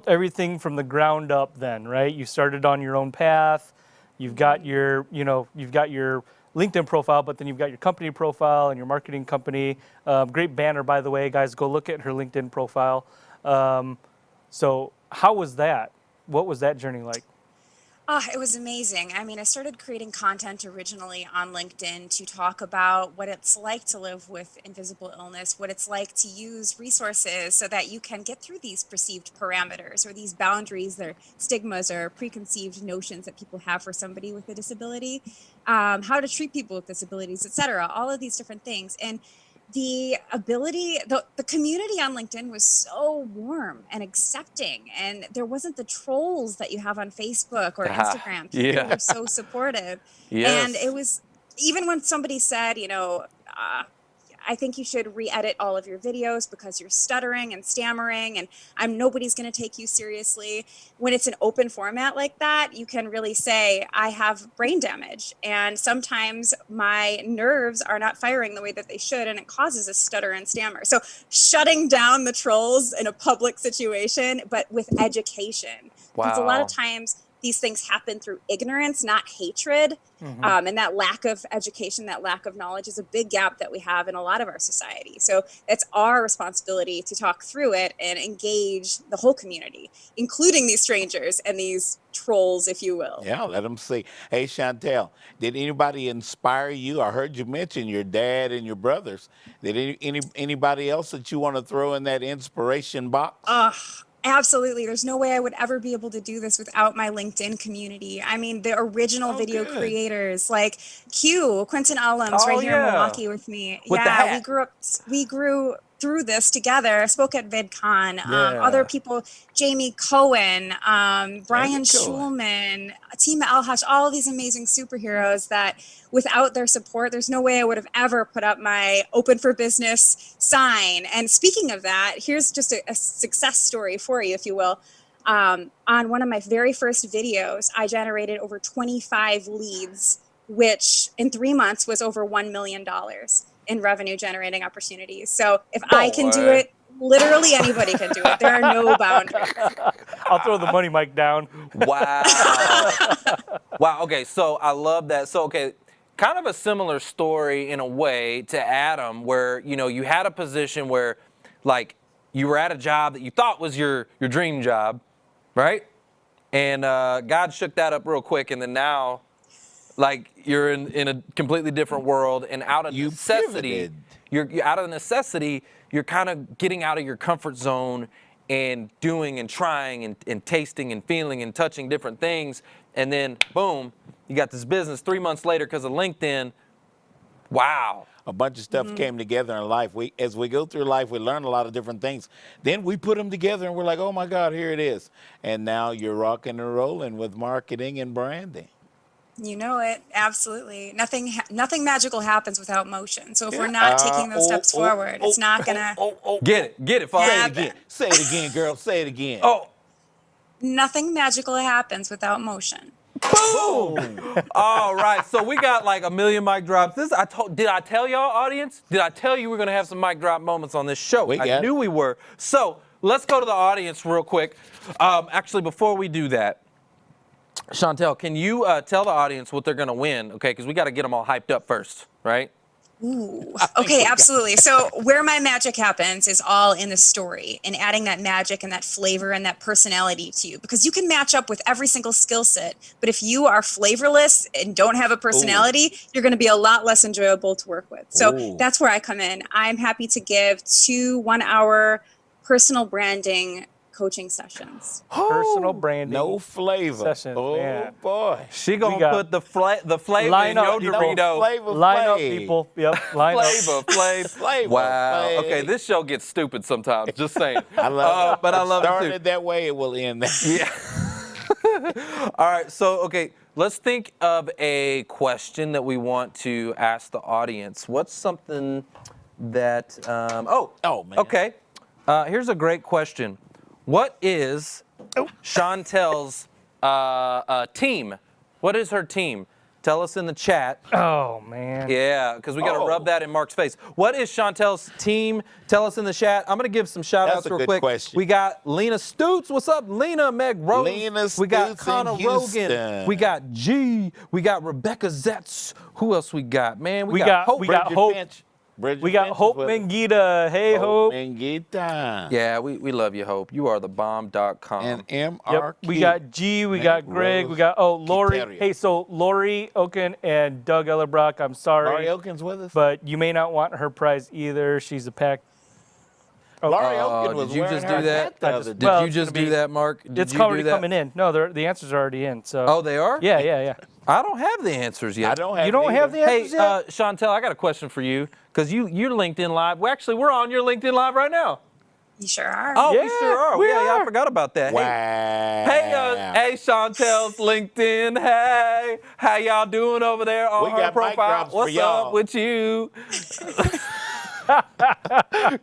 everything from the ground up then, right? You started on your own path. You've got your LinkedIn profile, but then you've got your company profile and your marketing company. Great banner, by the way, guys. Go look at her LinkedIn profile. So how was that? What was that journey like? Oh, it was amazing. I mean, I started creating content originally on LinkedIn to talk about what it's like to live with invisible illness, what it's like to use resources so that you can get through these perceived parameters or these boundaries, their stigmas or preconceived notions that people have for somebody with a disability, how to treat people with disabilities, et cetera, all of these different things. And the community on LinkedIn was so warm and accepting, and there wasn't the trolls that you have on Facebook or Instagram. People were so supportive. And it was, even when somebody said, you know, I think you should re-edit all of your videos because you're stuttering and stammering and nobody's going to take you seriously. When it's an open format like that, you can really say, I have brain damage and sometimes my nerves are not firing the way that they should and it causes a stutter and stammer. So shutting down the trolls in a public situation, but with education. Because a lot of times these things happen through ignorance, not hatred. And that lack of education, that lack of knowledge is a big gap that we have in a lot of our society. So it's our responsibility to talk through it and engage the whole community, including these strangers and these trolls, if you will. Yeah, let them see. Hey, Chantel, did anybody inspire you? I heard you mention your dad and your brothers. Did anybody else that you want to throw in that inspiration box? Absolutely. There's no way I would ever be able to do this without my LinkedIn community. I mean, the original video creators like Quentin Allums right here in Milwaukee with me. We grew through this together. I spoke at VidCon. Other people, Jamie Cohen, Brian Schulman, Tima Elhash, all of these amazing superheroes that without their support, there's no way I would have ever put up my open for business sign. And speaking of that, here's just a success story for you, if you will. On one of my very first videos, I generated over 25 leads, which in 3 months was over $1 million in revenue generating opportunities. So if I can do it, literally anybody can do it. There are no boundaries. I'll throw the money mic down. Wow. Wow. Okay. So I love that. So, okay. Kind of a similar story in a way to Adam, where, you know, you had a position where, like, you were at a job that you thought was your dream job, right? And God shook that up real quick, and then now, like, you're in a completely different world, and out of necessity, you're out of necessity, you're kind of getting out of your comfort zone and doing and trying and tasting and feeling and touching different things, and then boom, you got this business 3 months later because of LinkedIn. Wow. A bunch of stuff came together in life. As we go through life, we learn a lot of different things. Then we put them together and we're like, oh my God, here it is. And now you're rocking and rolling with marketing and branding. You know it, absolutely. Nothing magical happens without motion. So if we're not taking those steps forward, it's not gonna. Get it, Father. Say it again. Say it again, girl. Say it again. Nothing magical happens without motion. Boom! All right, so we got like a million mic drops. Did I tell y'all, audience? Did I tell you we're gonna have some mic drop moments on this show? I knew we were. So let's go to the audience real quick. Actually, before we do that, Chantel, can you tell the audience what they're gonna win? Okay, because we got to get them all hyped up first, right? Ooh. Okay, absolutely. So where my magic happens is all in the story and adding that magic and that flavor and that personality to you, because you can match up with every single skill set, but if you are flavorless and don't have a personality, you're going to be a lot less enjoyable to work with. So that's where I come in. I'm happy to give 2 1-hour personal branding coaching sessions. Personal branding. No flavor. Sessions, man. Boy. She gonna put the flavor in your Dorito. Line up, people. Yep. Line up. Flavor. Wow. Okay, this show gets stupid sometimes. Just saying. I love it. But I love it too. Started that way, it will end that. Yeah. All right. So, okay, let's think of a question that we want to ask the audience. What's something that? Man. Okay. Here's a great question. What is Chantel's team? What is her team? Tell us in the chat. Oh, man. Yeah, because we got to rub that in Mark's face. What is Chantel's team? Tell us in the chat. I'm going to give some shout-outs real quick. Question. We got Lena Stutz. What's up, Lena? Meg Rose. Lena Stutz. We got Connor Rogan. We got G. We got Rebecca Zetz. Who else we got? Man, we got Hope. We got Hope. We got Hope Mengita. Hey, Hope. Mengita. Yeah, we love you, Hope. You are the bomb.com. And MRQ. We got G, we got Greg, we got, Lori. Kitaria. Hey, so Lori Oken and Doug Ellerbrock, I'm sorry. Lori Oken's with us? But you may not want her prize either. She's a pack. Lori Oken was did you just do wearing her that? hat the other day. Did you just do that, Mark? It's already coming in. No, the answers are already in. So. Oh, they are? Yeah. I don't have the answers yet. I don't have You don't have the answers yet? Hey, Chantel, I got a question for you, because you're LinkedIn Live. Well, actually, we're on your LinkedIn Live right now. You sure are. Oh, Yeah, we sure are. we Yeah, are. I forgot about that. Wow. Hey, Chantel's LinkedIn. Hey, how y'all doing over there on We her got mic profile? drops for What's y'all. up with you?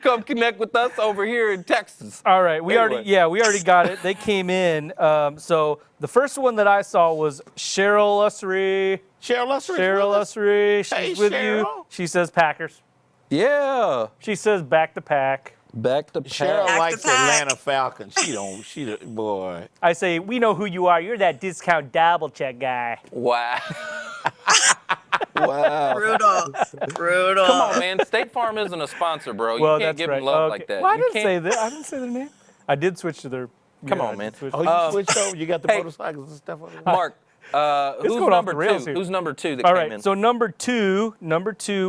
Come connect with us over here in Texas. All right, we already got it. They came in. So the first one that I saw was Cheryl Ussery. Cheryl Ussery. She's with you. She says Packers. Yeah. She says back to pack. Back to pack. Cheryl likes the Atlanta Falcons. Boy. I say, we know who you are. You're that discount double check guy. Wow. Wow. Brutal. Come on, man. State Farm isn't a sponsor, bro. Well, you can't give them love like that. Well, I didn't say that. I didn't say their name. I did switch to their. Come on, man. Oh, you switched over? You got the motorcycles and stuff over there? Mark, who's going off the number rails two? here. Who's number two that All came right, in? so number two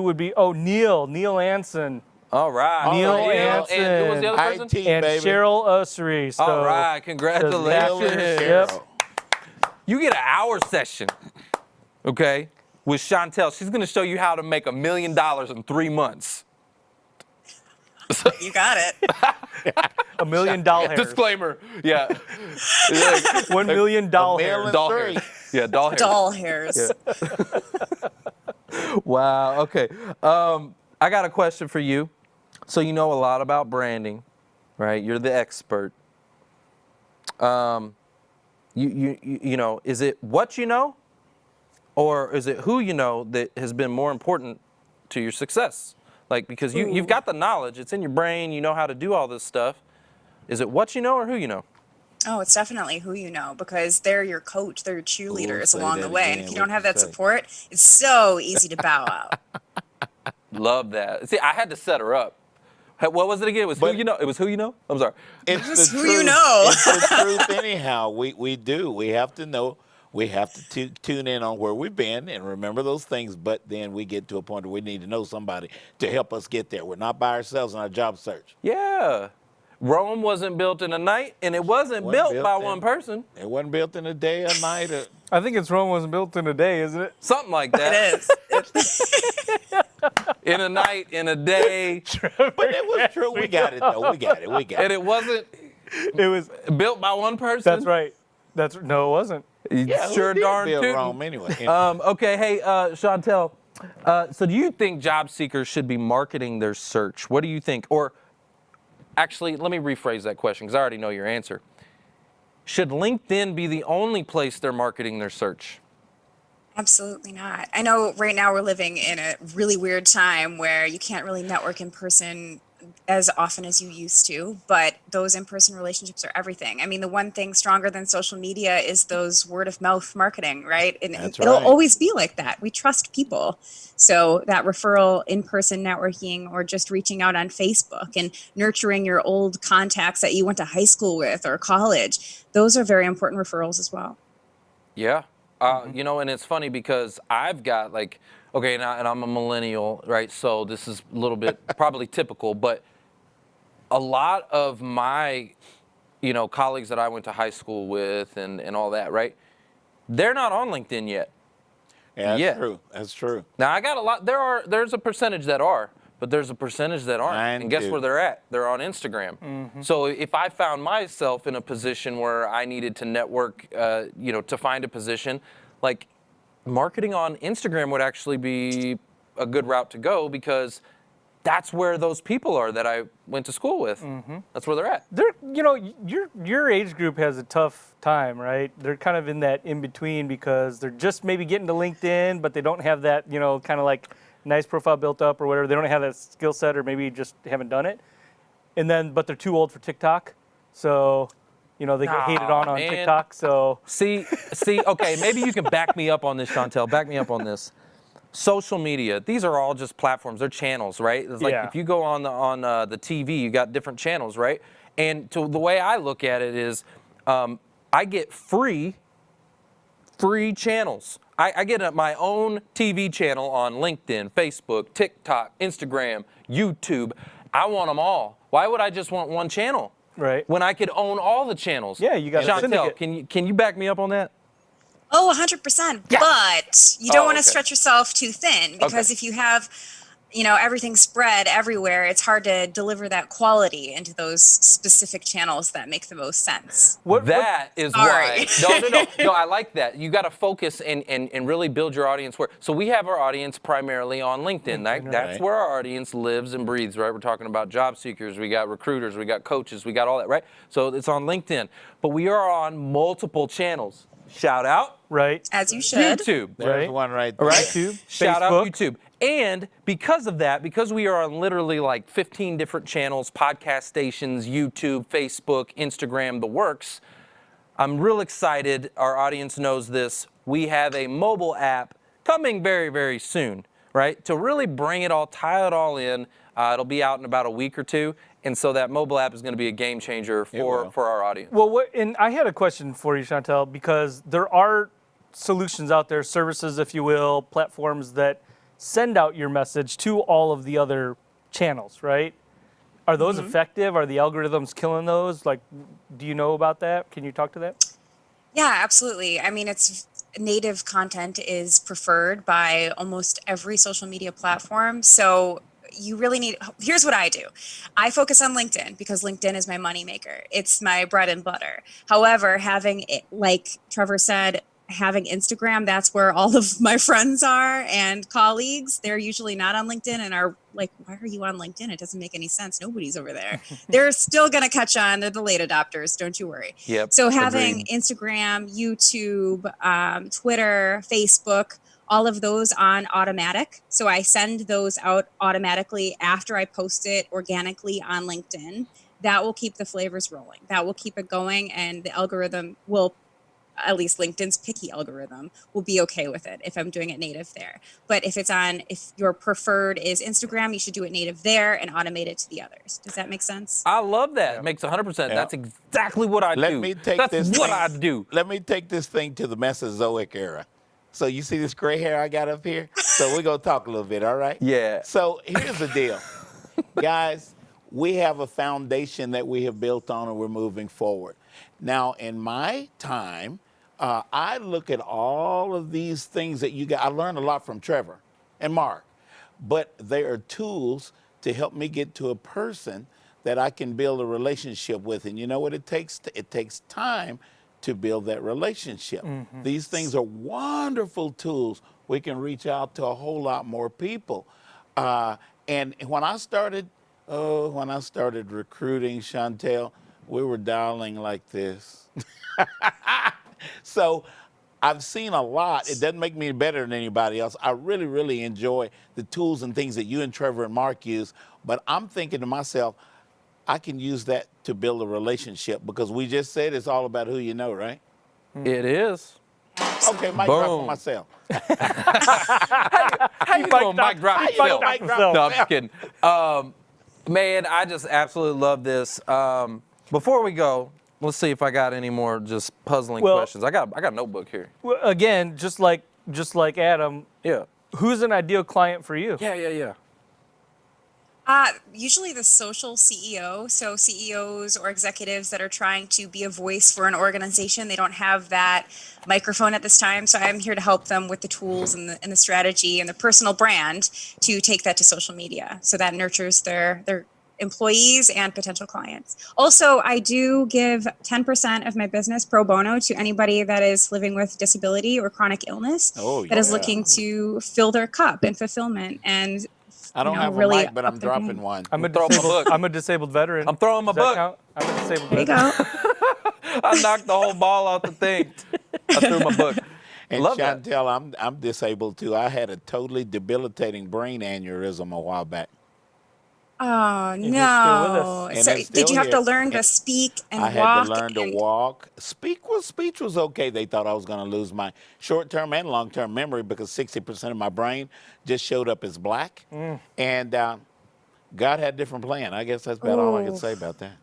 would be, Neil Anson. All right. Neil Anson. And who was the other person? And baby. Cheryl Ussery. So All right. Congratulations. Yep. You get an hour session, okay, with Chantel. She's going to show you how to make $1 million in 3 months. You got it. $1 million hairs. Disclaimer. Yeah. $1 million hairs. Doll hairs. Yeah, doll hairs. Doll hairs. Yeah. Wow. Okay. I got a question for you. So you know a lot about branding, right? You're the expert. You know, is it what you know, or is it who you know that has been more important to your success? Like, because you've got the knowledge, it's in your brain, you know how to do all this stuff. Is it what you know or who you know? Oh, it's definitely who you know, because they're your coach, they're your cheerleaders along the way. And if you don't have that support, it's so easy to bow out. Love that. See, I had to set her up. What was it again? It was who you know? It was who you know? I'm sorry. It's the who truth. you know. It's the truth anyhow. We do. We have to know. We have to tune in on where we've been and remember those things, but then we get to a point where we need to know somebody to help us get there. We're not by ourselves in our job search. Yeah. Rome wasn't built in a night, and it wasn't built by one person. It wasn't built in a day, a night. I think it's Rome wasn't built in a day, isn't it? Something like that. It is. In a night, in a day. But it was true. We got it, though. We got it. And it wasn't It was built by one person. That's right. No, it wasn't. Yeah, sure who did darn build tootin'. Rome anyway. Okay, hey, Chantel, so do you think job seekers should be marketing their search? What do you think? Or actually, let me rephrase that question because I already know your answer. Should LinkedIn be the only place they're marketing their search? Absolutely not. I know right now we're living in a really weird time where you can't really network in person as often as you used to, but those in-person relationships are everything. I mean, the one thing stronger than social media is those word of mouth marketing, right? And it'll always be like that. We trust people. So that referral, in-person networking, or just reaching out on Facebook and nurturing your old contacts that you went to high school with or college, those are very important referrals as well. Yeah. You know, and it's funny because I've got like, okay, and I'm a millennial, right? So this is a little bit probably typical, but a lot of my, you know, colleagues that I went to high school with and all that, right? They're not on LinkedIn yet. Yeah, that's true. That's true. Now I got a lot. There's a percentage that are, but there's a percentage that aren't. And guess where they're at? They're on Instagram. Mm-hmm. So if I found myself in a position where I needed to network, you know, to find a position, like marketing on Instagram would actually be a good route to go because that's where those people are that I went to school with. Mm-hmm. That's where they're at. You know, your age group has a tough time, right? They're kind of in that in between because they're just maybe getting to LinkedIn, but they don't have that, you know, kind of like nice profile built up or whatever. They don't have that skill set or maybe just haven't done it. And then, but they're too old for TikTok. So, you know, they get hated on TikTok. So see, okay, maybe you can back me up on this, Chantel. Back me up on this. Social media, these are all just platforms. They're channels, right? It's like if you go on the TV, you got different channels, right? And the way I look at it is I get free channels. I get my own TV channel on LinkedIn, Facebook, TikTok, Instagram, YouTube. I want them all. Why would I just want one channel? Right. When I could own all the channels. Yeah, you got Chantel, can you back me up on that? Oh, 100%. Yeah. But you don't want to stretch yourself too thin because if you have, everything's spread everywhere. It's hard to deliver that quality into those specific channels that make the most sense. That is why. No, I like that. You got to focus and really build your audience. So we have our audience primarily on LinkedIn. That's where our audience lives and breathes, right? We're talking about job seekers, we got recruiters, we got coaches, we got all that, right? So it's on LinkedIn. But we are on multiple channels. Shout out. Right. As you should. YouTube. There's one right there. Right. YouTube. Shout Facebook. out YouTube. And because of that, because we are on literally like 15 different channels, podcast stations, YouTube, Facebook, Instagram, the works, I'm real excited. Our audience knows this. We have a mobile app coming very, very soon, right? To really bring it all, tie it all in. It'll be out in about a week or two. And so that mobile app is going to be a game changer for our audience. Well, and I had a question for you, Chantel, because there are solutions out there, services, if you will, platforms that send out your message to all of the other channels, right? Are those effective? Are the algorithms killing those? Like, do you know about that? Can you talk to that? Yeah, absolutely. I mean, native content is preferred by almost every social media platform. So you really here's what I do. I focus on LinkedIn because LinkedIn is my moneymaker. It's my bread and butter. However, having, like Trevor said, having Instagram, that's where all of my friends are and colleagues. They're usually not on LinkedIn and are like, why are you on LinkedIn? It doesn't make any sense. Nobody's over there. They're still going to catch on. They're the late adopters. Don't you worry. Yep. So having Instagram, YouTube, Twitter, Facebook, all of those on automatic. So I send those out automatically after I post it organically on LinkedIn. That will keep the flavors rolling. That will keep it going, and the algorithm will, at least LinkedIn's picky algorithm, will be okay with it if I'm doing it native there. But if your preferred is Instagram, you should do it native there and automate it to the others. Does that make sense? I love that. It makes 100%. Yeah. That's exactly what I do. That's what I do. Let me take this thing to the Mesozoic era. So you see this gray hair I got up here? So we're going to talk a little bit, all right? Yeah. So here's the deal. Guys, we have a foundation that we have built on and we're moving forward. Now, in my time, I look at all of these things that you got. I learned a lot from Trevor and Mark, but they are tools to help me get to a person that I can build a relationship with. And you know what it takes? It takes time to build that relationship. These things are wonderful tools. We can reach out to a whole lot more people. And when I started recruiting, Chantel, we were dialing like this. So I've seen a lot. It doesn't make me better than anybody else. I really, really enjoy the tools and things that you and Trevor and Mark use. But I'm thinking to myself, I can use that to build a relationship, because we just said it's all about who you know, right? It is. Okay, mic drop for myself. How you going mic drop yourself? Mic drop No, I'm just kidding. Man, I just absolutely love this. Before we go, let's see if I got any more just puzzling questions. I got a notebook here. Well, again, just like Adam. Yeah. Who's an ideal client for you? Yeah. Usually the social CEO, so CEOs or executives that are trying to be a voice for an organization. They don't have that microphone at this time, so I'm here to help them with the tools and the strategy and the personal brand to take that to social media, so that nurtures their employees and potential clients. Also, I do give 10% of my business pro bono to anybody that is living with disability or chronic illness that is looking to fill their cup and fulfillment. And I don't have really a mic, but I'm dropping one. I'm a disabled veteran. I'm throwing my book. Count? I'm a disabled there you veteran. go. I knocked the whole ball out the thing. I threw my book. And Love Chantel, I'm disabled too. I had a totally debilitating brain aneurysm a while back. Oh, And you're still with no. us. So And it's did you still have to here. learn to speak and I walk? had to learn to walk. Speech was okay. They thought I was going to lose my short-term and long-term memory because 60% of my brain just showed up as black. And God had a different plan. I guess that's about all I can say about that.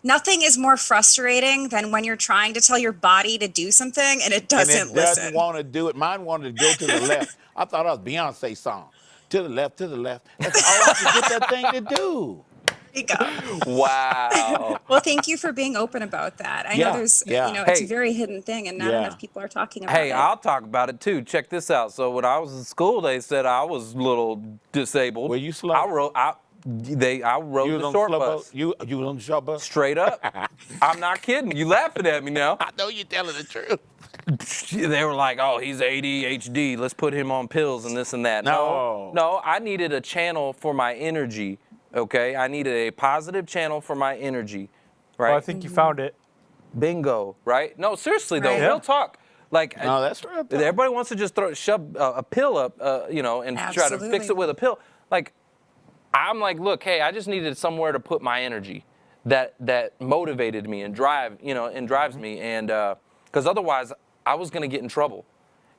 Nothing is more frustrating than when you're trying to tell your body to do something and it doesn't And it doesn't listen. want to do it. Mine wanted to go to the left. I thought I was Beyonce's song. To the left, to the left. That's all I could get that thing to do. you go. Wow. Well, thank you for being open about that. I know there's, it's a very hidden thing and not enough people are talking about it. Hey, I'll talk about it too. Check this out. So when I was in school, they said I was a little disabled. Were you slow? I rode the short bus. You was on the short bus? Straight up. I'm not kidding. You laughing at me now. I know you're telling the truth. They were like, oh, he's ADHD. Let's put him on pills and this and that. No, I needed a channel for my energy, okay? I needed a positive channel for my energy, right? Well, I think you found it. Bingo, right? No, seriously, though, real talk. Like, no, that's real talk. Everybody wants to just shove a pill up, and try to fix it with a pill. Like, I'm like, look, hey, I just needed somewhere to put my energy that motivated me and drives me. And because otherwise, I was going to get in trouble.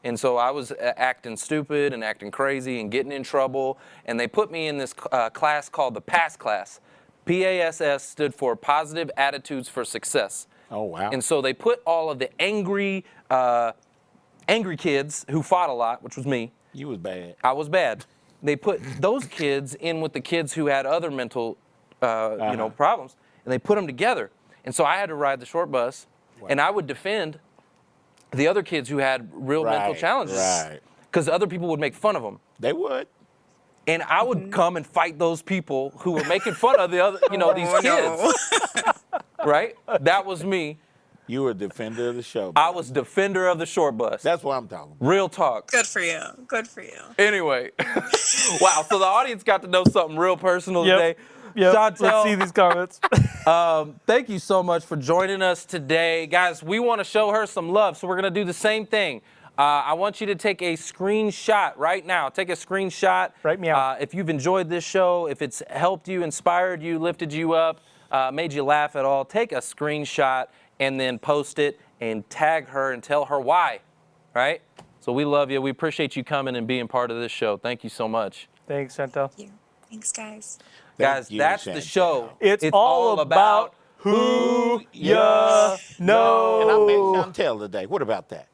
And so I was acting stupid and acting crazy and getting in trouble. And they put me in this class called the PASS class. PASS stood for Positive Attitudes for Success. Oh, wow. And so they put all of the angry kids who fought a lot, which was me. You was bad. I was bad. They put those kids in with the kids who had other mental, problems, and they put them together. And so I had to ride the short bus, and I would defend the other kids who had real mental challenges. Right. Because other people would make fun of them. They would. And I would come and fight those people who were making fun of the other, these kids. Right? That was me. You were a defender of the show. I was defender of the short bus. That's what I'm talking about. Real talk. Good for you. Good for you. Anyway. Wow, so the audience got to know something real personal today. Yep. Chantel, Let's see these comments. thank you so much for joining us today. Guys, we want to show her some love, so we're going to do the same thing. I want you to take a screenshot right now. Take a screenshot. Write me out. If you've enjoyed this show, if it's helped you, inspired you, lifted you up, made you laugh at all, take a screenshot and then post it and tag her and tell her why, right? So we love you. We appreciate you coming and being part of this show. Thank you so much. Thanks, Chantel. Thank you. Thanks, guys. Guys, that's the show. It's all about who you know. And I met Chantel today. What about that?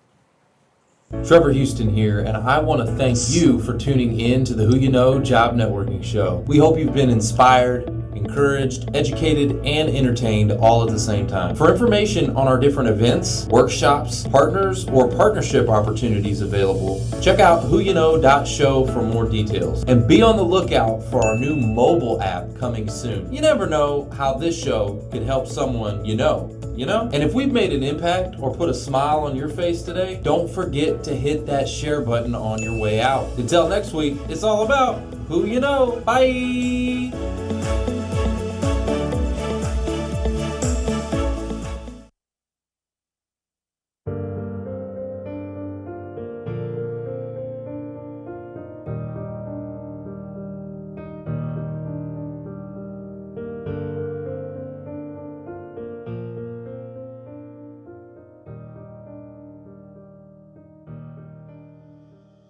Trevor Houston here, and I want to thank you for tuning in to the Who You Know Job Networking Show. We hope you've been inspired, encouraged, educated, and entertained all at the same time. For information on our different events, workshops, partners, or partnership opportunities available, check out whoyouknow.show for more details. And be on the lookout for our new mobile app coming soon. You never know how this show could help someone you know. And if we've made an impact or put a smile on your face today, don't forget to hit that share button on your way out. Until next week, it's all about who you know. Bye.